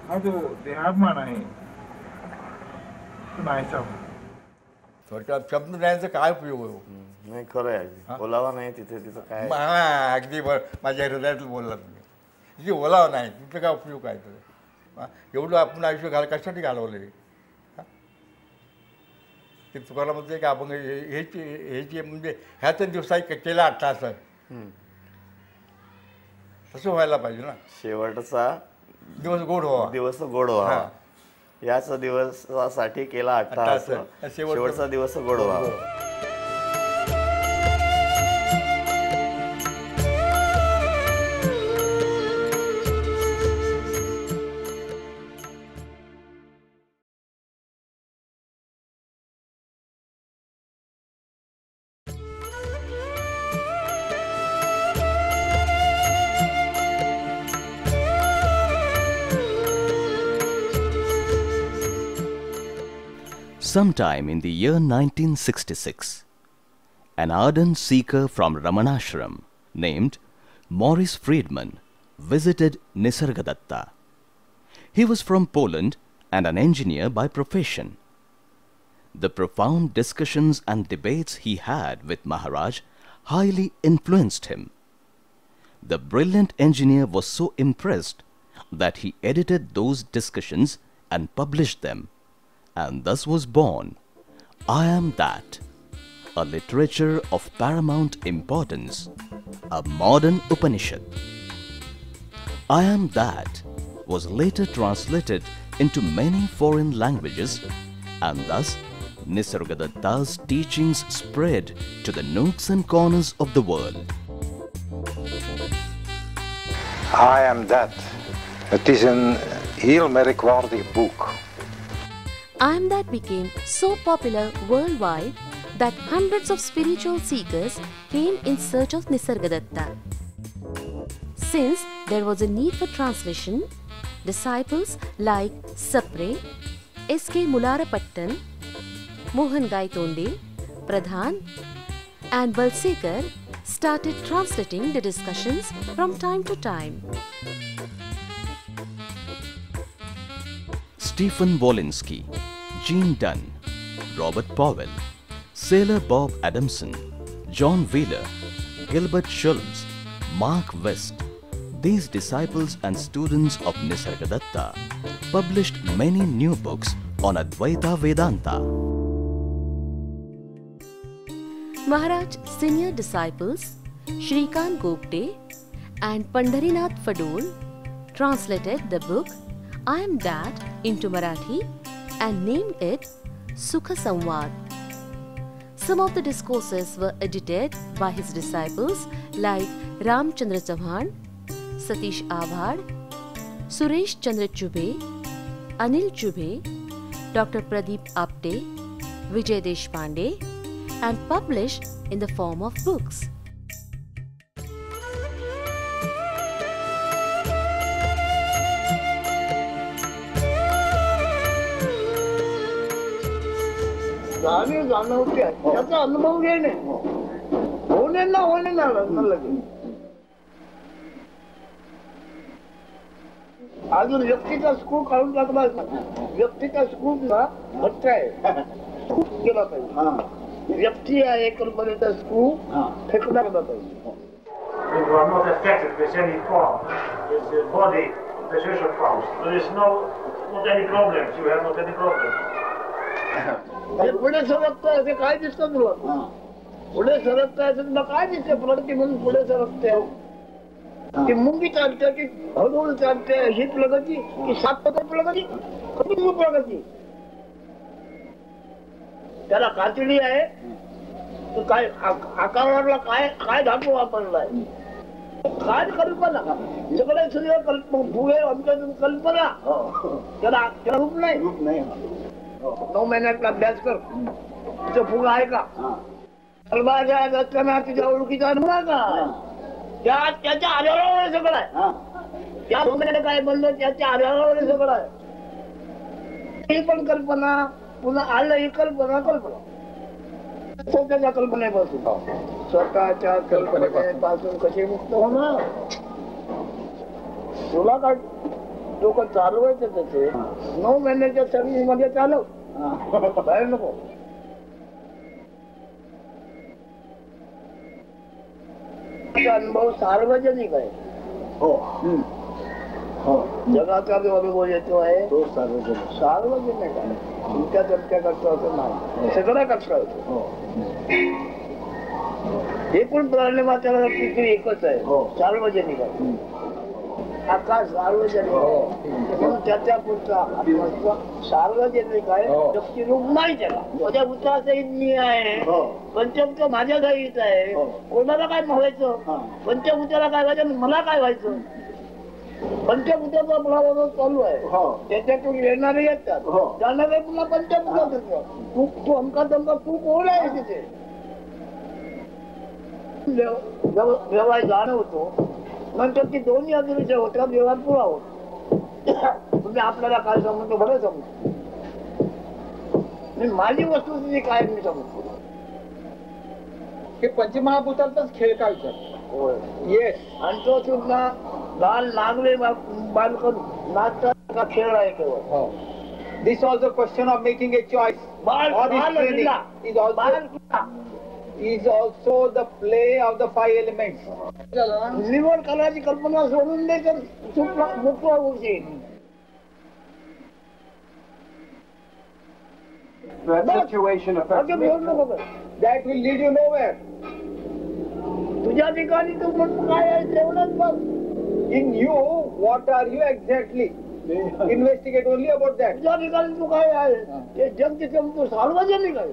हा जो देहाभिमान आहे तो नाहीसा होतो. थोडक्यात शब्द द्यायचा काय उपयोग हो. नाही खरं आहे, बोलावा नाही तिथे तिथं काय. अगदी बरं, माझ्या हृदयात बोलला तुम्ही, तिथे बोलावं नाही तिथं काय उपयोग आहे. एवढं आपण आयुष्य कशासाठी घालवले? ते तुकाराम म्हणते की आपण हे म्हणजे ह्याच दिवसात केला आठला असं तसं व्हायला पाहिजे ना. शेवटचा दिवस गोड व्हावा. दिवस गोड व्हावा. याच दिवसासाठी केला अट्टाहास, शेवटचा दिवस गोड व्हावा. Sometime in the year 1966, an ardent seeker from Ramanashram named Maurice Friedman visited Nisargadatta. He was from Poland and an engineer by profession. The profound discussions and debates he had with Maharaj highly influenced him. The brilliant engineer was so impressed that he edited those discussions and published them. And thus was born I Am That, a literature of paramount importance, a modern Upanishad. I Am That was later translated into many foreign languages, and thus Nisargadatta's teachings spread to the nooks and corners of the world. I Am That. Het is een heel merkwaardig boek. I Am That became so popular worldwide that hundreds of spiritual seekers came in search of Nisargadatta. Since there was a need for translation, disciples like Sapre, S.K. Mularapattan, Mohan Gaitonde, Pradhan and Balsekar started translating the discussions from time to time. Stephen Wolinski, Gene Dunn, Robert Powell, Sailor Bob Adamson, John Wheeler, Gilbert Schultz, Mark West, these disciples and students of Nisargadatta published many new books on Advaita Vedanta. Maharaj's senior disciples Shrikant Gopte and Pandharinath Fadol translated the book I Am That into Marathi and named it Sukha Samvad. Some of the discourses were edited by his disciples like Ramchandra Chauhan, Satish Abhad, Suresh Chandra Chubhe, Anil Chubhe, Dr. Pradeep Apte, Vijay Deshpande, and published in the form of books. जाणवते त्याचा अनुभव घेणे होणे ना लगे अजून व्यक्तीचा स्कूप काढून टाकला व्यक्तीचा स्कूपला घट्ट आहे स्कूप केला पाहिजे व्यक्ती आहे कल्पनेचा स्कूप फेकला गेला पाहिजे. You are not affected with any form. It's the body, the social forms. There is not any problems. You have not any problems. पुढे सरकतोय ते काय दिसतं तुला पुढे सरकताय तुला काय दिसते प्रगती म्हणून पुढे सरकते ती मुंगी चालते की हळूहळू चालते ही प्रगती की सातत्य प्रगती कधी प्रगती त्याला कातडी आहे तो काय आकाराला काय काय धातू वापरलाय काय कल्पना सगळे सूर्य भुगे आमच्या कल्पना त्याला रूप नाही 9 महिन्यातला अभ्यास कर तुझं फुगा आहे का अल्बाच्या असताना तुझ्या ओळखीचा अनुभव का त्याच्या आधारावर सगळं आहे त्या 9 महिन्यात काय बनलं त्याच्या आधारावर सगळं आहे ही पण कल्पना पुन्हा आलं ही कल्पना स्वतःच्या कल्पनेपासून स्वतःच्या कल्पनेपासून कशी मुक्त होणार तुला काय डोकं चालवायचं त्याचे 9 महिन्याच्या सर्व्हिस मध्ये चालव बाहेर नको अनुभव सार्वजनिक आहे हो जगाचा जो अनुभव येतो आहे तो सार्वजनिक आहे. तुमच्या चमक्या करतो असं नाही, सगळं करता येतो. एकूण प्राणिमात्राला पृथ्वी एकच आहे, सार्वजनिक आहे. आकाश सार्वजनिक आहे म्हणून त्याच्या पुढचा आत्मस्व सार्वजनिक आहे. व्यक्तिरूप नाही त्याला. माझ्या पुत्राचाही मी आहे, पंचभूत माझ्या घरीच आहे. कोणाला काय व्हायचं, पंचभूताला काय व्हायचं, मला काय व्हायचं. पंचभूताचा मुळाबरोबर चालू आहे, त्याच्यातून येणारे येतात, जाणारे पुन्हा पंचभूतात येतात. तू अमका तमका तू कोण आहे तिथे व्यवहार जाणवतो. नंतर ती दोन्ही अदृश्य होतात, व्यवहार पुरा होतो. तुम्ही आपल्याला काय समजतो बरं समजतो, माझी वस्तुस्थिती काय मी समजतो. हे पंचमहाभूतांचाच खेळ काय येस. आणि तो सुद्धा बाल नागवे बालकन नाचता खेळ आहे केवळ. This also question of making a choice. is also the play of the 5 elements. निवड करायची कल्पना सोडून दे तर मोकळा होईल. That situation affects me. That will lead you nowhere. तुझ्या ठिकाणी तू म्हणून काय आहे तेवढंच बघ. In you, what are you exactly? Investigate only about that. तुझ्या ठिकाणी तू काय आहे ते जग तिथे तू सार्वजनिक आहे.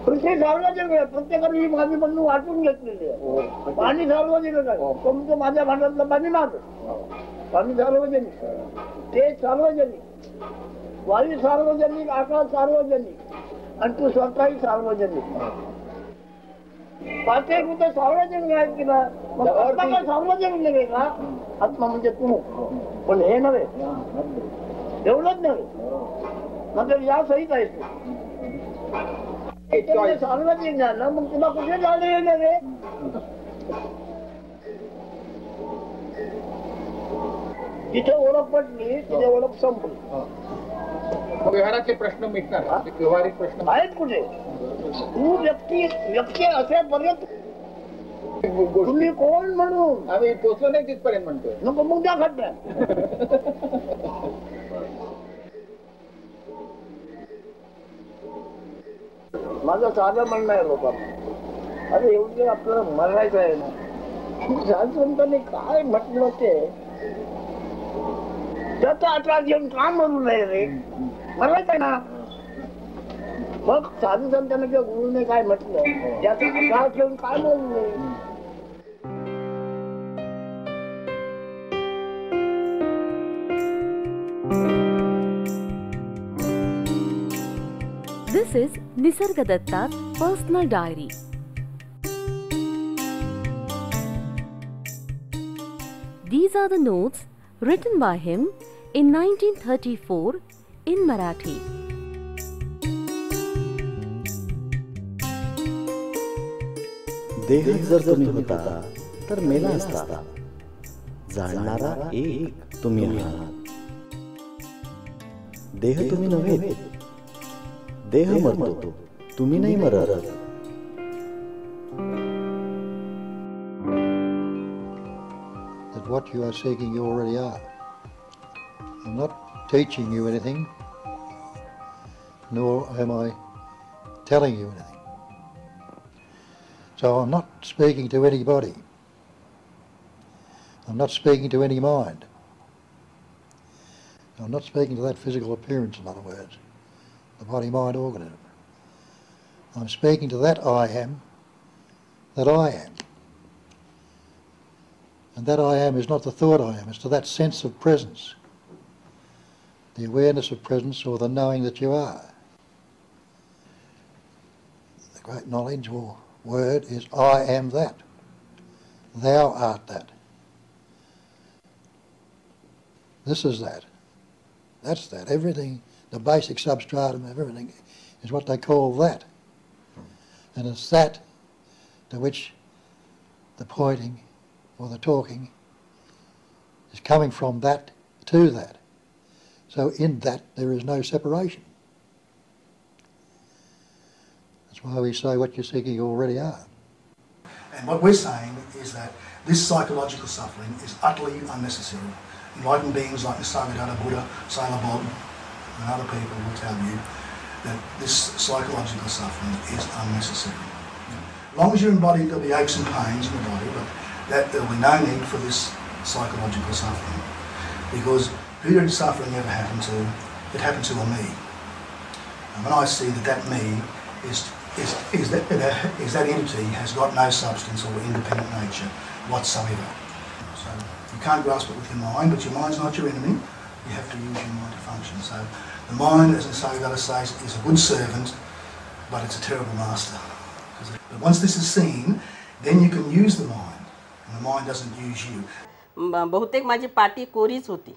पृथ्वी सार्वजनिक आहे, प्रत्येकाने ही माझी म्हणून वाटून घेतलेली आहे. पाणी सार्वजनिक आहे, तुमचं माझ्या भांड्यातलं पाणी माझं. पाणी सार्वजनिक, ते सार्वजनिक, वायू सार्वजनिक, आकाश सार्वजनिक आणि तू स्वतःही सार्वजनिक. पाचही कुठे सार्वजनिक आहेत की ना. मग आत्मा काय सार्वजनिक नव्हे का. आत्मा म्हणजे तू, पण हे नव्हे, एवढंच नव्हे, म्हणजे या सहित आहेस सार्वजनिक झालं. मग तुला कुठे जाणं येणार रे. जिथे ओळख पडली तिथे ओळख संपली. व्यवहाराचे प्रश्न मिटणार, व्यवहारिक प्रश्न आहेत कुठे. तू व्यक्ती असेपर्यंत तुम्ही कोण म्हणून आम्ही पोचलो नाही तिथपर्यंत म्हणतोय. नको मग त्या खड्ड्या. माझं साधं म्हणणं आहे लोकांना, अरे एवढं आपल्याला मरायचं आहे ना. साधुसंतांनी काय म्हटलं ते त्याचा आत्रा घेऊन का म्हणू नये रे. मरायचं आहे ना. मग साधुसंतांना किंवा गुरुने काय म्हटलं त्याचा आत्रा घेऊन काय म्हणू नये. This is Nisargadatta's personal diary. These are the notes written by him in 1934 in Marathi. देह जर तुम्ही होता तर मेला असता. जाणणारा एक तुम्ही आहात. देह तुम्ही नव्हे, देह मरतो, तुम्ही नाही मरत. That what you are seeking you already are. I'm not teaching you anything, nor am I telling you anything. So I'm not speaking to anybody. I'm not speaking to any mind. I'm not speaking to that physical appearance, in other words, the body-mind organism. I'm speaking to that I am, that I am. And that I am is not the thought I am, it's to that sense of presence, the awareness of presence or the knowing that you are. The great knowledge or word is I am that. Thou art that. This is that. That's that. Everything, the basic substratum of everything is what they call that. And it's that to which the pointing or the talking is coming from that to that. So in that there is no separation. That's why we say what you're seeking you already are. And what we're saying is that This psychological suffering is utterly unnecessary. Enlightened beings like Nisargadatta Buddha, Sailor Bob, and other people will tell you that this psychological suffering is unnecessary. As long as you're embodied, there'll be aches and pains in the body, but there'll be no need for this psychological suffering, because who did suffering ever happen to? It happened to a me. And when I see that me is that entity has got no substance or independent nature whatsoever. So you can't grasp it with your mind, but your mind's not your enemy. You have to use your mind to function. So the mind, as Nisargadatta says, is a good servant, but it's a terrible master. But once this is seen, then you can use the mind, and the mind doesn't use you. बहुतेक माझी पाटी कोरीच होती,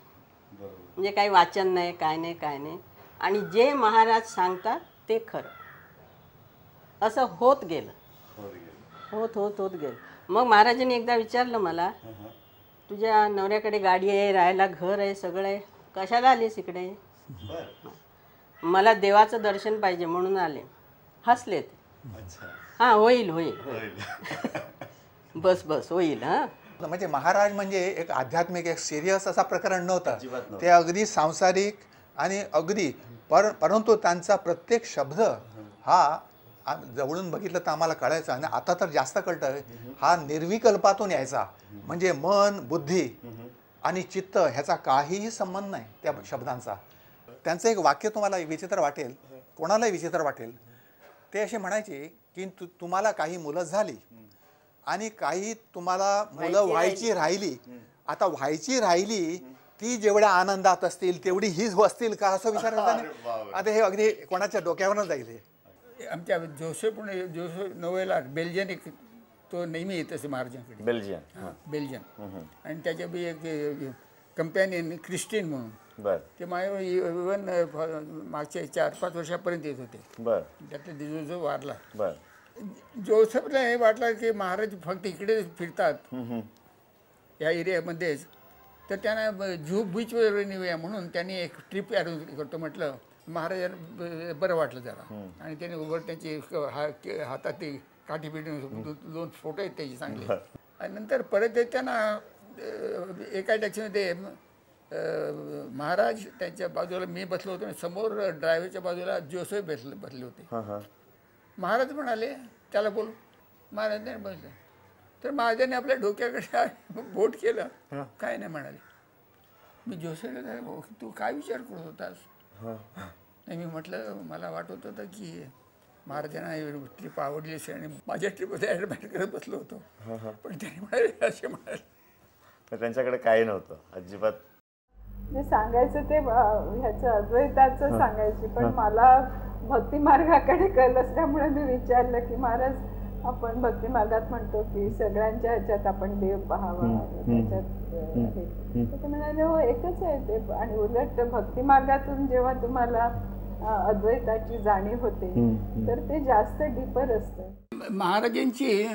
म्हणजे काही वाचन नाही, काय नाही, आणि जे महाराज सांगतात ते खरं असं होत गेलं. होत गेलं. मग महाराजांनी एकदा विचारलं मला, तुझ्या नवऱ्याकडे गाडी आहे, राहायला घर आहे, सगळं आहे, कशाला आलीस इकडे? मला देवाचं दर्शन पाहिजे म्हणून आले. हसले ते. हां, होईल बस होईल. हां, म्हणजे महाराज म्हणजे एक आध्यात्मिक एक सिरियस असा प्रकरण नव्हतं. ते अगदी सांसारिक आणि अगदी परंतु त्यांचा प्रत्येक शब्द हा जवळून बघितलं तर आम्हाला कळायचं, आणि आता तर जास्त कळतं, हा निर्विकल्पातून यायचा. म्हणजे मन, बुद्धी आणि चित्त ह्याचा काहीही संबंध नाही त्या शब्दांचा. त्यांचं एक वाक्य तुम्हाला विचित्र वाटेल, कोणालाही विचित्र वाटेल. ते असे म्हणायचे की तुम्हाला काही मुलं झाली आणि काही तुम्हाला मुलं व्हायची राहिली. आता व्हायची राहिली ती जेवढ्या आनंदात असतील तेवढी हीच असतील का असं विचारायचं. आता हे अगदी कोणाच्या डोक्यावरच जाईल. आमच्या जोसेफ नोवेला बेल्जियन एक तो नेहमी येत असे महाराजांकडे. बेल्जियन आणि त्याच्या बी एक कंपॅनियन क्रिस्टिन म्हणून ते माझ्या इव्हन मागच्या 4-5 वर्षापर्यंत येत होते. त्यातला जो वारला जोसेफला हे वाटलं की महाराज फक्त इकडे फिरतात या एरियामध्येच, तर त्यांना जुहू बीचवर नेऊया म्हणून त्यांनी एक ट्रिप अरेंज करतो म्हटलं. महाराजांना बरं वाटलं जरा, आणि त्याने उभं त्यांची हातात ते काठी पिटी 2 फोटो आहेत त्याचे चांगले. आणि नंतर परत त्यांना एका टॅक्सीमध्ये महाराज त्यांच्या बाजूला मी बसलो होतो, समोर ड्रायव्हरच्या बाजूला जोसेफ बसले होते. महाराज म्हणाले त्याला बोल. महाराजांनी बसलं तर महाराजांनी आपल्या डोक्याकडे बोट केलं. काय नाही म्हणाले. मी जोसेफला तू काय विचार करत होतास? नाही, मी म्हटलं मला वाटत होतं की महाराजांना ट्रिप आवडली असेल आणि माझ्या ट्रिपमध्ये ॲडमिट करत बसलो होतो. पण त्यांनी म्हणाले असे म्हणाले. त्यांच्याकडे काही नव्हतं अजिबात. जे सांगायचं ते ह्याचं अद्वैताचं सांगायचे, पण मला भक्ती मार्गाकडे कल असल्यामुळे मी विचारलं की महाराज आपण भक्ती मार्गात म्हणतो की सगळ्यांच्या ह्याच्यात आपण देव पाहावा, त्याच्यात ते म्हणाले हो एकच आहे ते. आणि उलट भक्ती मार्गातून जेव्हा तुम्हाला अद्वैताची जाणीव होते तर ते जास्त डीपर असतं. महाराजांची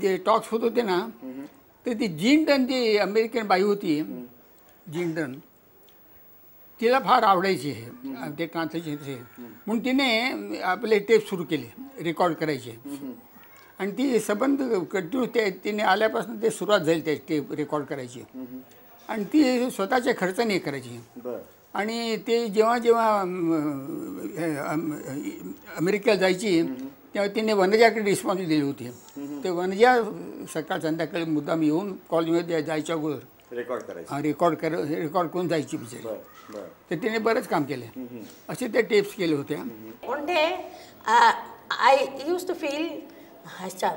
जे टॉक्स होत होते ना, तर ती जिंडन जी अमेरिकन बाई होती, जिंडन, तिला फार आवडायची हे ते ट्रान्सलेशन म्हणून तिने आपले टेप सुरू केले रेकॉर्ड करायचे. आणि ती संबंध कंटिन्यू तिने आल्यापासून ते सुरुवात झाली त्या टेप रेकॉर्ड करायची. आणि ती स्वतःच्या खर्चाने करायची. आणि ते जेव्हा जेव्हा अमेरिकेला जायची तेव्हा तिने वनजाकडे रिस्पॉन्सिबिलिटी दिली होती. ते वनजा सकाळ संध्याकाळी मुद्दाम येऊन कॉलेजमध्ये जायच्या अगोदर रेकॉर्ड करून जायची बिचारी. तर तिने बरंच काम केलं. असे ते टेप्स केले होते. One day, I used to feel,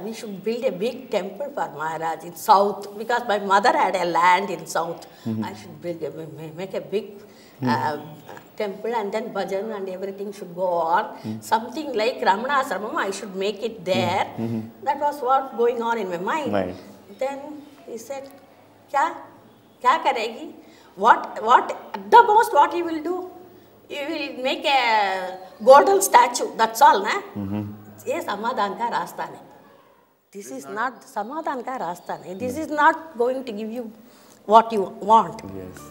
we should build a big temple for Maharaj in south, because my mother had a land in south. I should make a big temple, and then bhajan and everything should go on. Something like Ramana Ashramam, I should make it there. That was what going on in my mind. Then he said, kya karegi? What at the most what you will do? You will make a golden statue. That's all, na? ये समाधान का रास्ता नहीं. This is not समाधान का रास्ता नहीं. This is not going to give you what you want. Yes.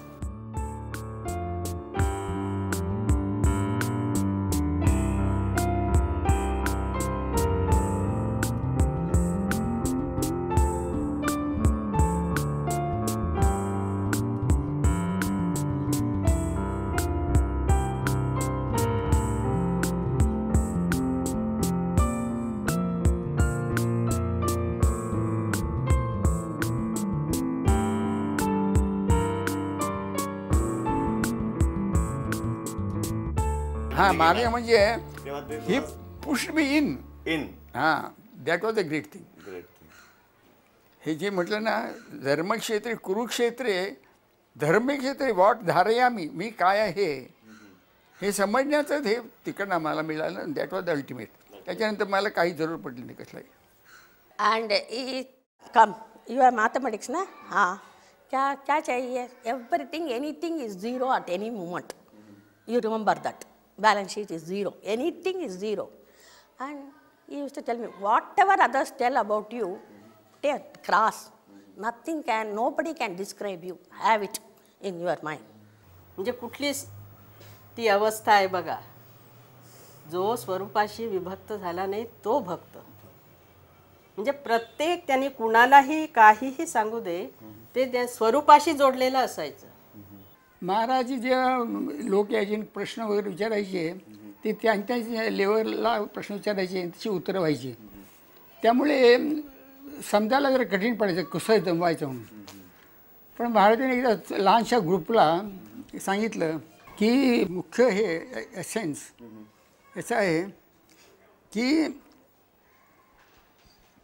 हां मार्ग म्हणजे ही पुश मी इन हां that was a great thing. हे जे म्हटलं ना धर्मक्षेत्रे कुरुक्षेत्रे धर्मक्षेत्रे वॉट धारयामी मी काय आहे हे समजण्याचं हे तिकडनं आम्हाला मिळालं. That was the ultimate. त्याच्यानंतर मला काही जरूर पडली नाही कसलाही. And come, you are mathematics, na? हाँ, क्या चाहिए? Everything, anything is zero at any moment. You remember that. Balance sheet is zero. Anything is zero. And he used to tell me, whatever others tell about you, take cross. Nothing can, nobody can describe you. Have it in your mind. म्हणजे कुठलीच ती अवस्था आहे बघा, जो स्वरूपाशी विभक्त झाला नाही तो भक्त. म्हणजे प्रत्येक त्यांनी कुणालाही काहीही सांगू दे ते त्या स्वरूपाशी जोडलेलं असायचं. महाराज जेव्हा लोक याचे प्रश्न वगैरे विचारायचे ते त्यांच्या लेवलला प्रश्न विचारायचे त्याची उत्तरं व्हायची. त्यामुळे समजायला जरा कठीण पडायचं कसं जमवायचं म्हणून. पण महाराजांनी एकदा लहानशा ग्रुपला सांगितलं की मुख्य हे एसेन्स याचं आहे की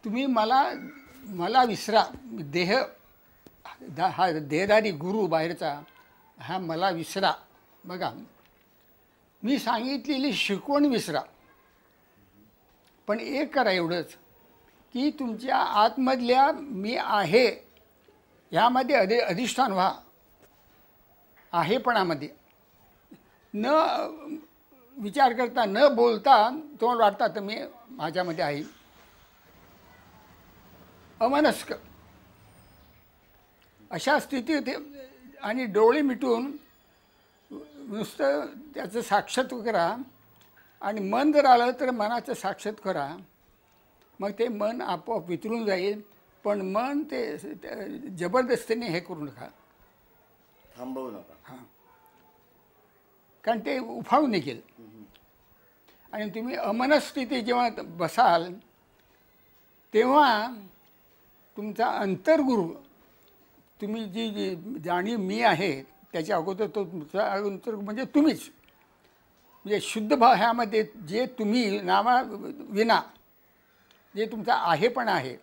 तुम्ही मला विसरा. देह हा देहधारी गुरु बाहेरचा हा मला विसरा. बघा मी सांगितलेली शिकवण विसरा, पण एक करा एवढंच की तुमच्या आतमधल्या मी आहे ह्यामध्ये अधिष्ठान व्हा. आहेपणामध्ये न विचार करता न बोलता तुम्हाला वाटतं तर मी माझ्यामध्ये आहे. अमनस्क अशा स्थितीत आणि डोळे मिटून नुसतं त्याचं साक्षात करा. आणि मन जर आलं तर मनाचं साक्षात करा. मग ते मन आपोआप वितरून जाईल. पण मन ते जबरदस्तीने हे करू नका, थांबवू नका. हां, कारण ते उफाळून निघेल. आणि तुम्ही अमनस्थिती जेव्हा बसाल तेव्हा तुमचा अंतर्गुरु तुम्ही जी जाणीव मी आहे त्याच्या अगोदर तो तुमचा अंतर म्हणजे तुम्हीच. म्हणजे शुद्ध भाव ह्यामध्ये जे तुम्ही नामा विना जे तुमचा आहेपणा आहे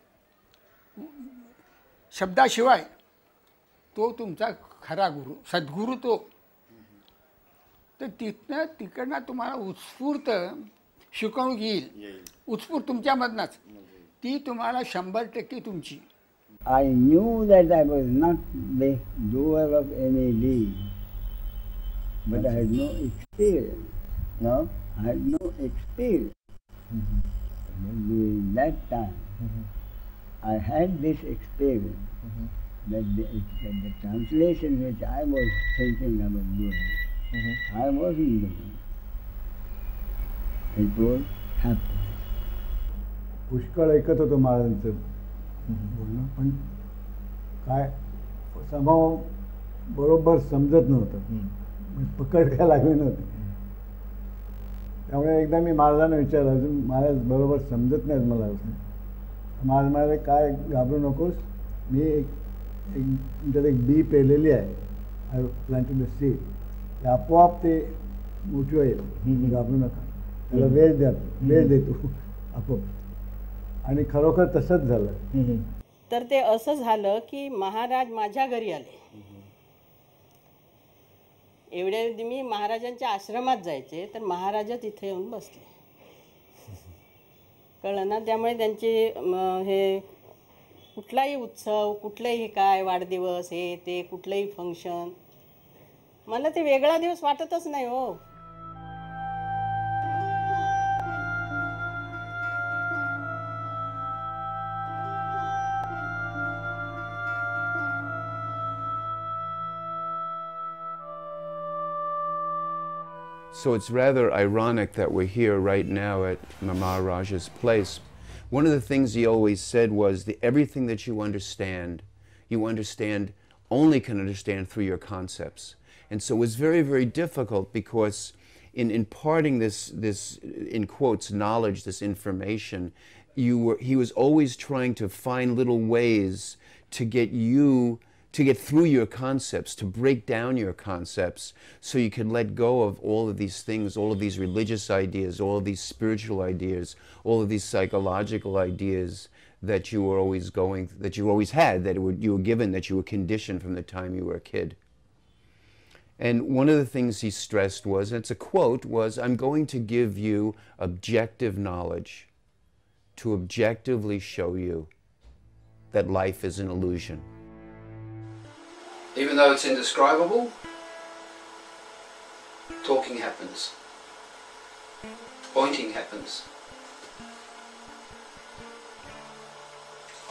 शब्दाशिवाय तो तुमचा खरा गुरु सद्गुरू तो. तर तिकडनं तुम्हाला उत्स्फूर्त शिकवणूक येईल. उत्स्फूर्त तुमच्यामधनंच ती तुम्हाला 100% तुमची. I knew that I was not the doer of any deed, but I had no experience. No, I had no experience. But during that time, I had this experience that the translation which I was thinking about doing, I wasn't doing. It was happening. पुष्कळ ऐकत होतो महाराजांचं बोलणं, पण काय स्वभाव बरोबर समजत नव्हतं, पकड काय लागली नव्हती. त्यामुळे एकदा मी महाराजांना विचारलं, अजून महाराज बरोबर समजत नाहीत मला. महाराज म्हणाले काय घाबरू नकोस, मी तुमच्यात एक बी पेरलेली आहे, आय प्लांटेड अ सीड, ते आपोआप ते मोठी होईल, घाबरू नका, त्याला वेळ देतो आपोआप. आणि खरोखर तसंच झालं. तर ते असं झालं की महाराज माझ्या घरी आले. एवढ्या मी महाराजांच्या आश्रमात जायचे तर महाराज तिथे येऊन बसले. कळलं ना. त्यामुळे त्यांचे हे कुठलाही उत्सव, कुठलंही काय वाढदिवस, हे ते कुठलंही फंक्शन, मला ते वेगळा दिवस वाटतच नाही हो. So it's rather ironic that we're here right now at Maharaj's place. One of the things he always said was that everything that you understand only can understand through your concepts. And so it was very, very difficult because in imparting this in quotes knowledge, this information, he was always trying to find little ways to get you to get through your concepts, to break down your concepts, so you can let go of all of these things, all of these religious ideas, all of these spiritual ideas, all of these psychological ideas that you were always that you always had, that you were given, that you were conditioned from the time you were a kid. And one of the things he stressed was, and it's a quote, was, I'm going to give you objective knowledge to objectively show you that life is an illusion. Even though it's indescribable, talking happens, pointing happens.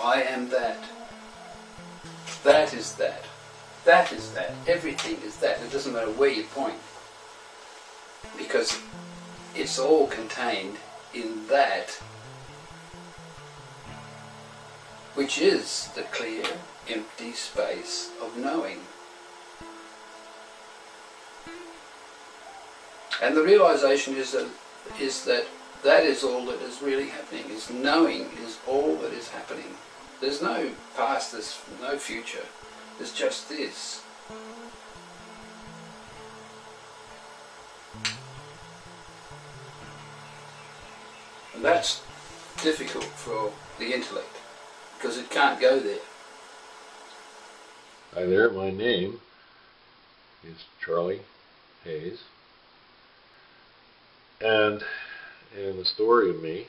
I am that. That is that. That is that. Everything is that. It doesn't matter where you point, because it's all contained in that, which is the clear, empty space of knowing. And the realization is that that is all that is really happening, is knowing is all that is happening. There's no past, there's no future, there's just this. And that's difficult for the intellect, because it can't go there. Hi there, my name is Charlie Hayes, and in the story of me,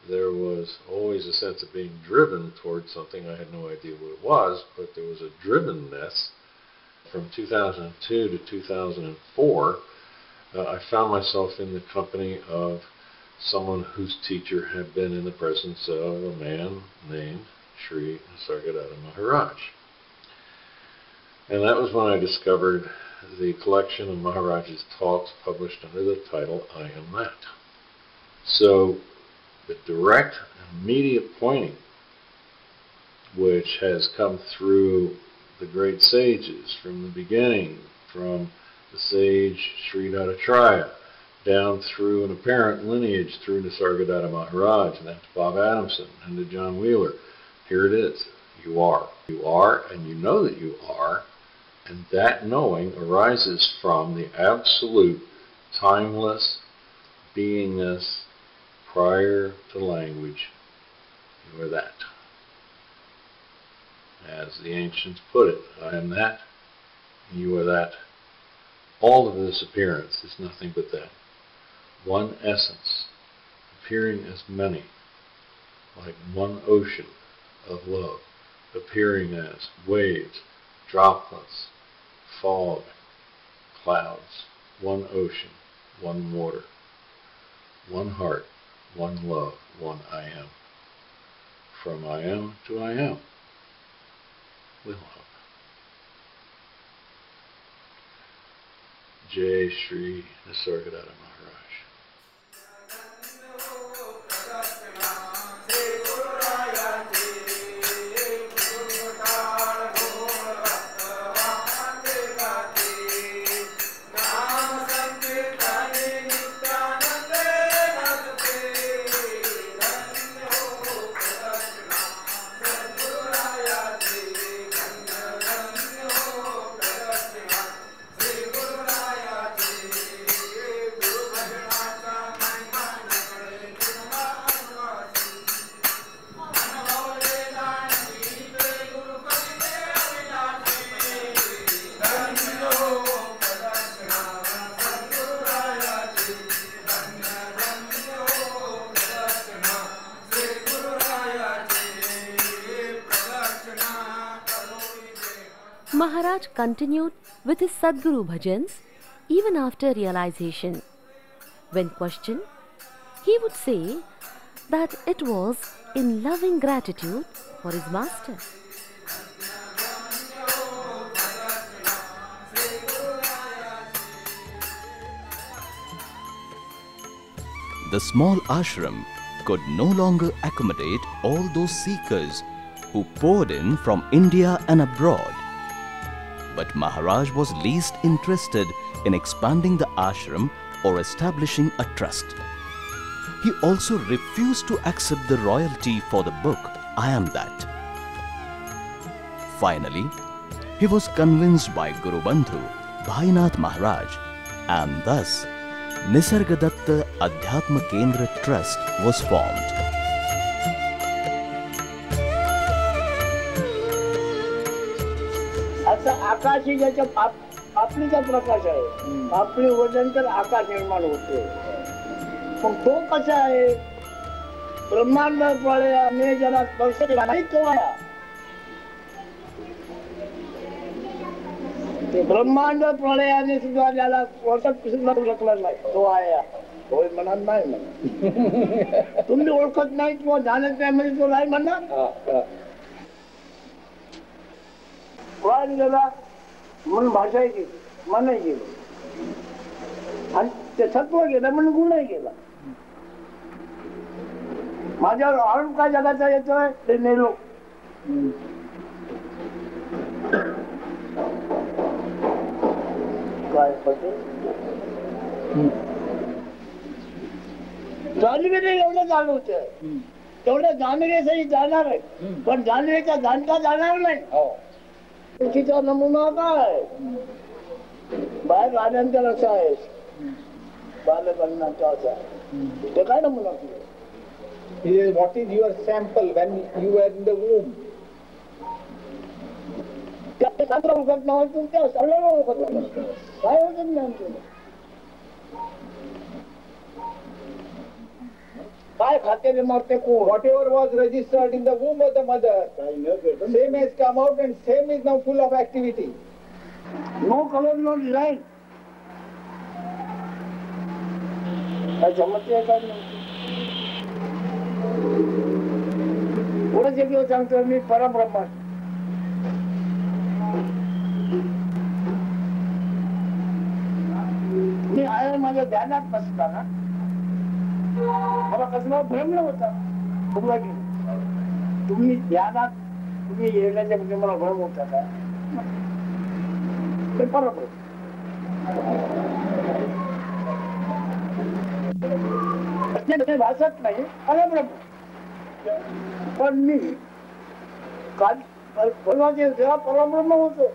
there was always a sense of being driven towards something. I had no idea what it was, but there was a drivenness. From 2002 to 2004, I found myself in the company of someone whose teacher had been in the presence of a man named Sri Nisargadatta Maharaj. And that was when I discovered the collection of Maharaj's talks published under the title, I Am That. So the direct, immediate pointing, which has come through the great sages from the beginning, from the sage Sri Dattatreya, down through an apparent lineage through Nisargadatta Maharaj, and that's Bob Adamson, and to John Wheeler. Here it is. You are. You are, and you know that you are, and that knowing arises from the absolute, timeless beingness prior to language. You are that. As the ancients put it, I am that, and you are that. All of this appearance is nothing but that. One essence, appearing as many, like one ocean of love, appearing as waves, droplets, fog, clouds, one ocean, one water, one heart, one love, one I am. From I am to I am, with love. Jai Sri Nisargadatta Maharaj. Maharaj continued with his Sadguru bhajans even after realization. When questioned, he would say that it was in loving gratitude for his master. The small ashram could no longer accommodate all those seekers who poured in from India and abroad. But Maharaj was least interested in expanding the ashram or establishing a trust. He also refused to accept the royalty for the book, I Am That. Finally, he was convinced by Guru Bandhu Bhainath Maharaj, and thus Nisargadatta Adhyatma Kendra Trust was formed. आता आकाश ही ज्याच्या आपलीचा प्रकाश आहे, आपली वजन तर आकाश निर्माण होते. पण तो कसा आहे? ब्रह्मांड प्रलयाने ज्याला स्पर्श केला नाही तो आया. ते ब्रह्मांड प्रलयाने सुद्धा ज्याला स्पर्श सुद्धा शकला नाही तो आया. होय म्हणत नाही म्हणा. तुम्ही ओळखत नाही किंवा जाणत नाही म्हणजे तो नाही म्हणणार. वाण गेला म्हणून भाषाही गेली, मनही गेलं, आणि ते सत्व गेलं म्हणून गुणही गेला. माझ्यावर आळून काय जगाचा येतोय ते नेलो. काय पटे जाणवेने एवढं जाणवतंय, तेवढं जाणवेसाठी जाणार आहे, पण जाणवेचा जाणता जाणार नाही. तिचा नमुना काय? बाहेर राहण्यानंतर असं आहे, बालपणाचा असा ते काय नमुना? What is your sample when you were in the womb? त्या चांगलं ओळखत नाही, तुमच्या सगळ्याला ओळखत नाही. काय ओळखत नाही आमचं? काय खाते मारते कोण? Whatever was registered in the womb of the mother, same has come out and same is now full of activity. No color, no design. काय समजते काय नाही? पुढे जे किंवा सांगतो मी परब्रह्म. मी आहे माझ्या ध्यानात बसताना मला कसला भ्रम होता. तुम्ही ध्यानात तुम्ही येण्याच्या म्हणजे मला भ्रम होता का? ते बरोबर भासत नाही, परब्रह्म. पण मी काल जेव्हा परब्रह्म होतो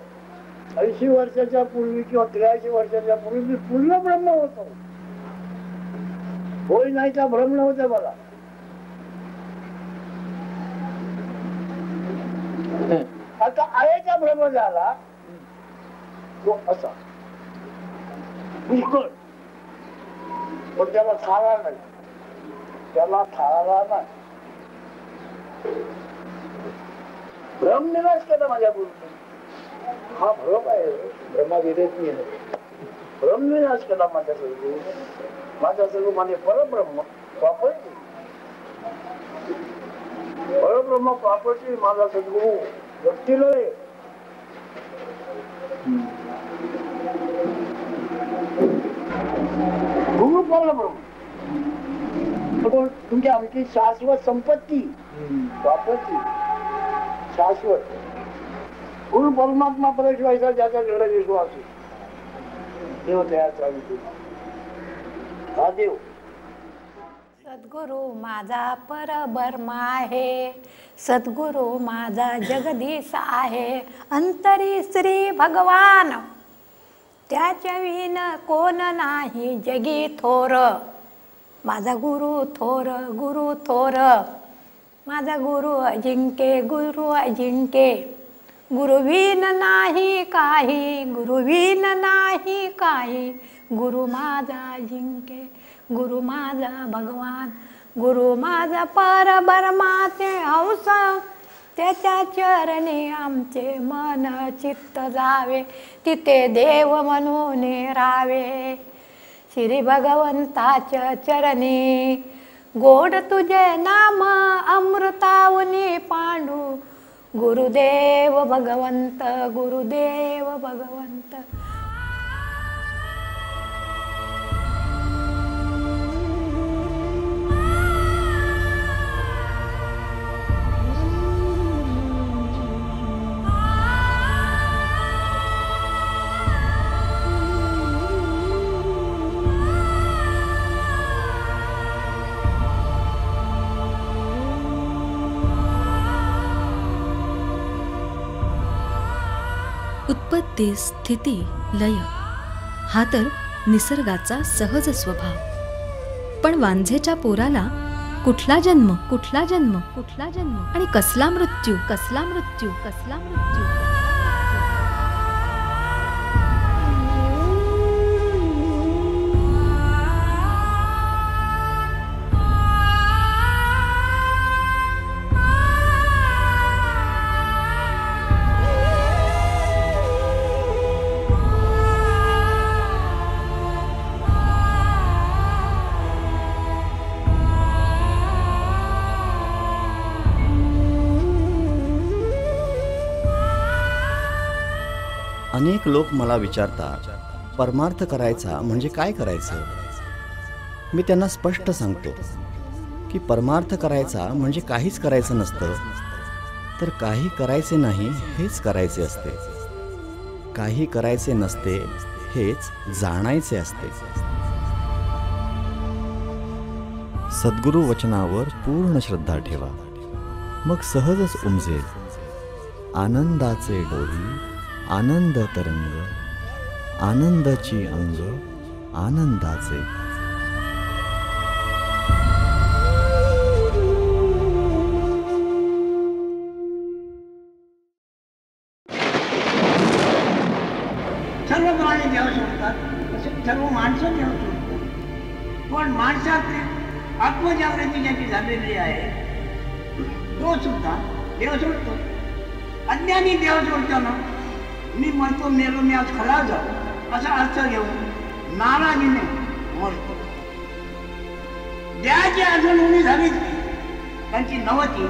80 वर्षाच्या पूर्वी किंवा 83 वर्षाच्या पूर्वी मी पूर्ण ब्रह्म होतो. होय नाही का भ्रम नव्हतं मला. आता आयेचा भ्रम झाला तो असा पुष्कळ, पण त्याला थाळा नाही, त्याला थाळा नाही. भ्रम निराश केला माझ्या गुरुने. हा भ्रम आहे, भ्रमाविरत नाही. भ्रम निराश केला माझ्या गुरुने. माझा सर्व म्हणजे परब्रह्म प्रॉपर्टी, परब्रह्म प्रॉपर्टी माझा सद्गुरु व्यक्तीला गुरु परब्रह्म तुमची आमची शाश्वत संपत्ती प्रॉपर्टी शाश्वत. गुरु परमात्मा परशिवायचा ज्याचा दृढ विश्वास देव तयार हा देव. सद्गुरु माझा परब्रह्म आहे, सद्गुरु माझा जगदीश आहे. अंतरी श्री भगवान त्याच्या विन कोण नाही जगी थोर. माझा गुरु थोर, गुरु थोर, माझा गुरु अजिंक्य, गुरु अजिंक्य. गुरुविन नाही काही, गुरुविन नाही काही. गुरु माझा अजिंक्य, गुरु माझा भगवान, गुरु माझा परब्रह्माचे अंश. त्याच्या चरणी आमचे मन चित्त जावे, तिथे देव म्हणून रावे. श्री भगवंताच्या चरणी गोड तुझे नाम अमृतावनी पांडू. गुरुदेव भगवंत, गुरुदेव भगवंत. उत्पत्ती स्थिती लय हा तर निसर्गाचा सहज स्वभाव. पण वांझेच्या पोराला कुठला जन्म कुठला जन्म कुठला जन्म आणि कसला मृत्यू कसला मृत्यू कसला मृत्यू. अनेक लोक मला विचारतात, परमार्थ करायचा म्हणजे काय करायचं. मी त्यांना स्पष्ट सांगतो की परमार्थ करायचा म्हणजे काहीच करायचं नसतं, तर काही करायचे नाही हेच करायचे असते. काही करायचे नसते हेच जाणायचे असते. सद्गुरु वचनावर पूर्ण श्रद्धा ठेवा, मग सहजच उमजेल आनंदाचे डोही, आनंद तरंग, आनंदाची अंग, आनंदाचे. सर्व प्राणी देव सोडतात, तसे सर्व माणसं देव सोडतात. पण माणसातली आत्मजागृती ज्याची झालेली आहे तो सुद्धा देव सोडतो. अज्ञानी देव सोडताना मी म्हणतो मेलो मी आज खरा जाऊ असा अर्थ घेऊन नाराजीने मरतो. देहाची आठवण उणी झालीच त्यांची नव्हती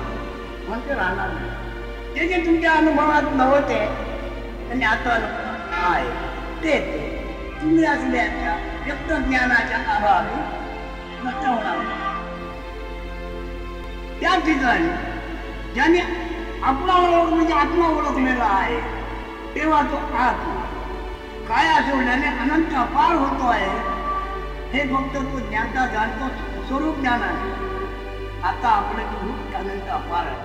म्हणते राहणार नाही. ते जे तुमच्या अनुभवात नव्हते आणि आता आहे ते तुम्ही असल्याच्या व्यक्त ज्ञानाच्या अभावी नष्ट होणार. त्या ठिकाणी ज्याने आपला ओळख म्हणजे आत्मा ओळखलेला आहे तेव्हा तो आत्मा काय सोडल्याने अनंत अपार होतो आहे हे फक्त तो ज्ञाता जाणतो. स्वरूप ज्ञान आहे. आता आपले रूप अनंत अपार आहे.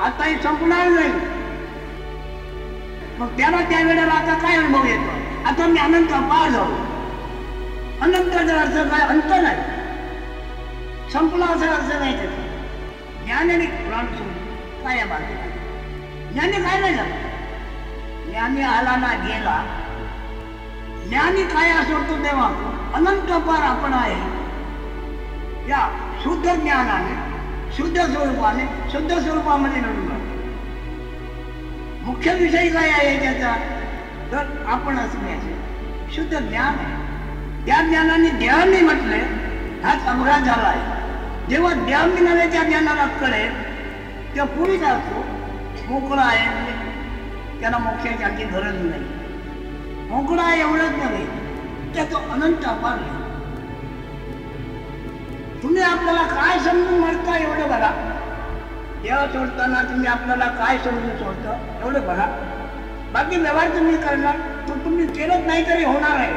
आता हे संपणार नाही. मग त्याला त्या वेळेला आता काय अनुभव येतो, आता मी अनंत अपार जाऊ. अनंताचा अर्थ काय, अंत नाही. संपला असा अर्थ नाही त्याचा. ज्ञानाने प्राण सोडून काय बाजूला ज्ञानी काय नाही झालं. ज्ञानी आला ना गेला. ज्ञानी काय असतो तेव्हा अनंत अपार आपण आहे. या शुद्ध ज्ञानाने शुद्ध स्वरूपाने शुद्ध स्वरूपामध्ये लढून मुख्य विषय काय आहे त्याचा, तर आपण असण्याचे शुद्ध ज्ञान आहे. त्या ज्ञानाने देह मी म्हटले हाच अपघात झाला आहे. जेव्हा देह मी नव्हे त्या ज्ञानाला कळेल तेव्हा पुढे जातो मोकळा आहे. त्याला मोक्षाची आणखी गरज नाही. मोकळा आहे एवढंच नव्हे तर तो अनंत अपार. तुम्ही आपल्याला काय समजून म्हणता एवढं बघा. देह सोडताना तुम्ही आपल्याला काय समजून सोडता एवढं बघा. बाकी व्यवहार तुम्ही करणार तो तुम्ही केलंच नाही तरी होणार आहे.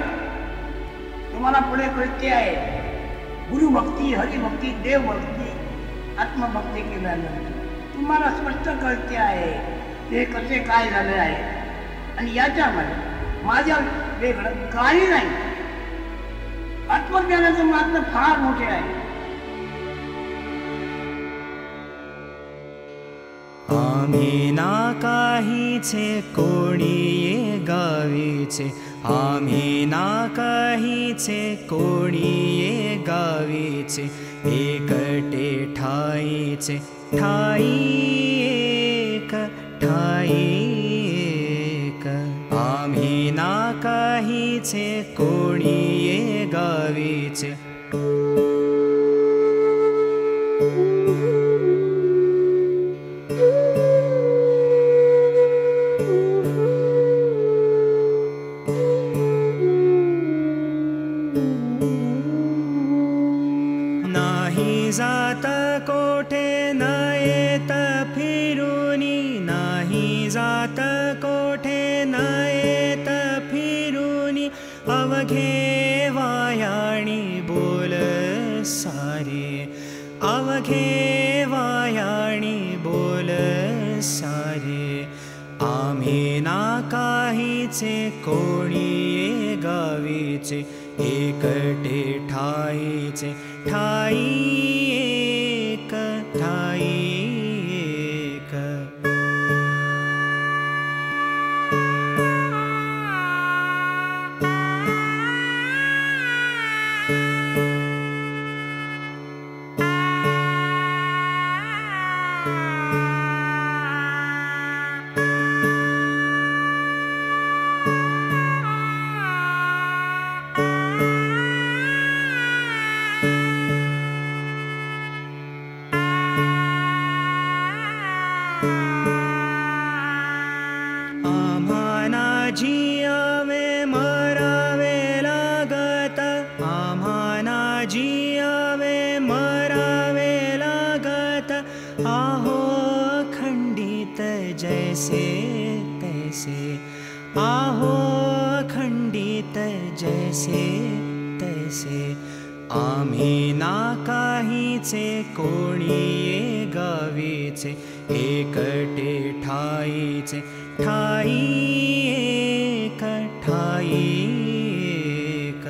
तुम्हाला पुढे कळते आहे गुरुभक्ती, हरिभक्ती, देवभक्ती, आत्मभक्ती केल्यानंतर तुम्हाला स्पष्ट कळते आहे ते कसे काय झाले आहे. आणि याच्यामध्ये माझ्या वेगळं काही नाही. आत्मज्ञानाचं मात्र फार मोठे आहे. आम्ही ना काहीचे कोणी ये गावीचे, आम्ही ना काहीचे कोणी ये गावीचे, एकटे ठाईचे ठाई एक ठाई एक. आम्ही ना काहीचे कोणी ये गावीचे. नाही जात कोठे न येत फिरूनी, नाही जात कोठे न येत फिरूनी, अवघे वायाणी बोल सारे, अवघे वायाणी बोल सारे. आम्ही ना काहीचे कोणी गावीचे एकटे ठाईचे ठाई एक ठाई एक आहो खंडित जैसे तैसे आम्ही ना काहीचे कोणी गावीचे एकटे ठाईचे ठाई एक ठाई एक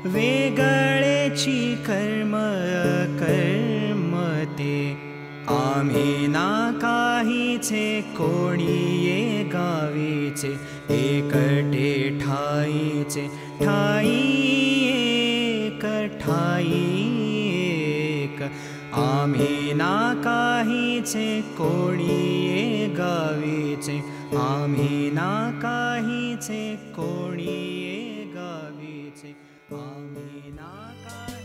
वेगळेची कर्म कर्म ते आम्ही ना काहीचे कोणी गावीचे एकटे ठाईचे ठाई एक ठाई एक आम्ही ना काहीचे कोणी गावीचे आम्ही ना काहीचे कोणी गावीचे आम्ही ना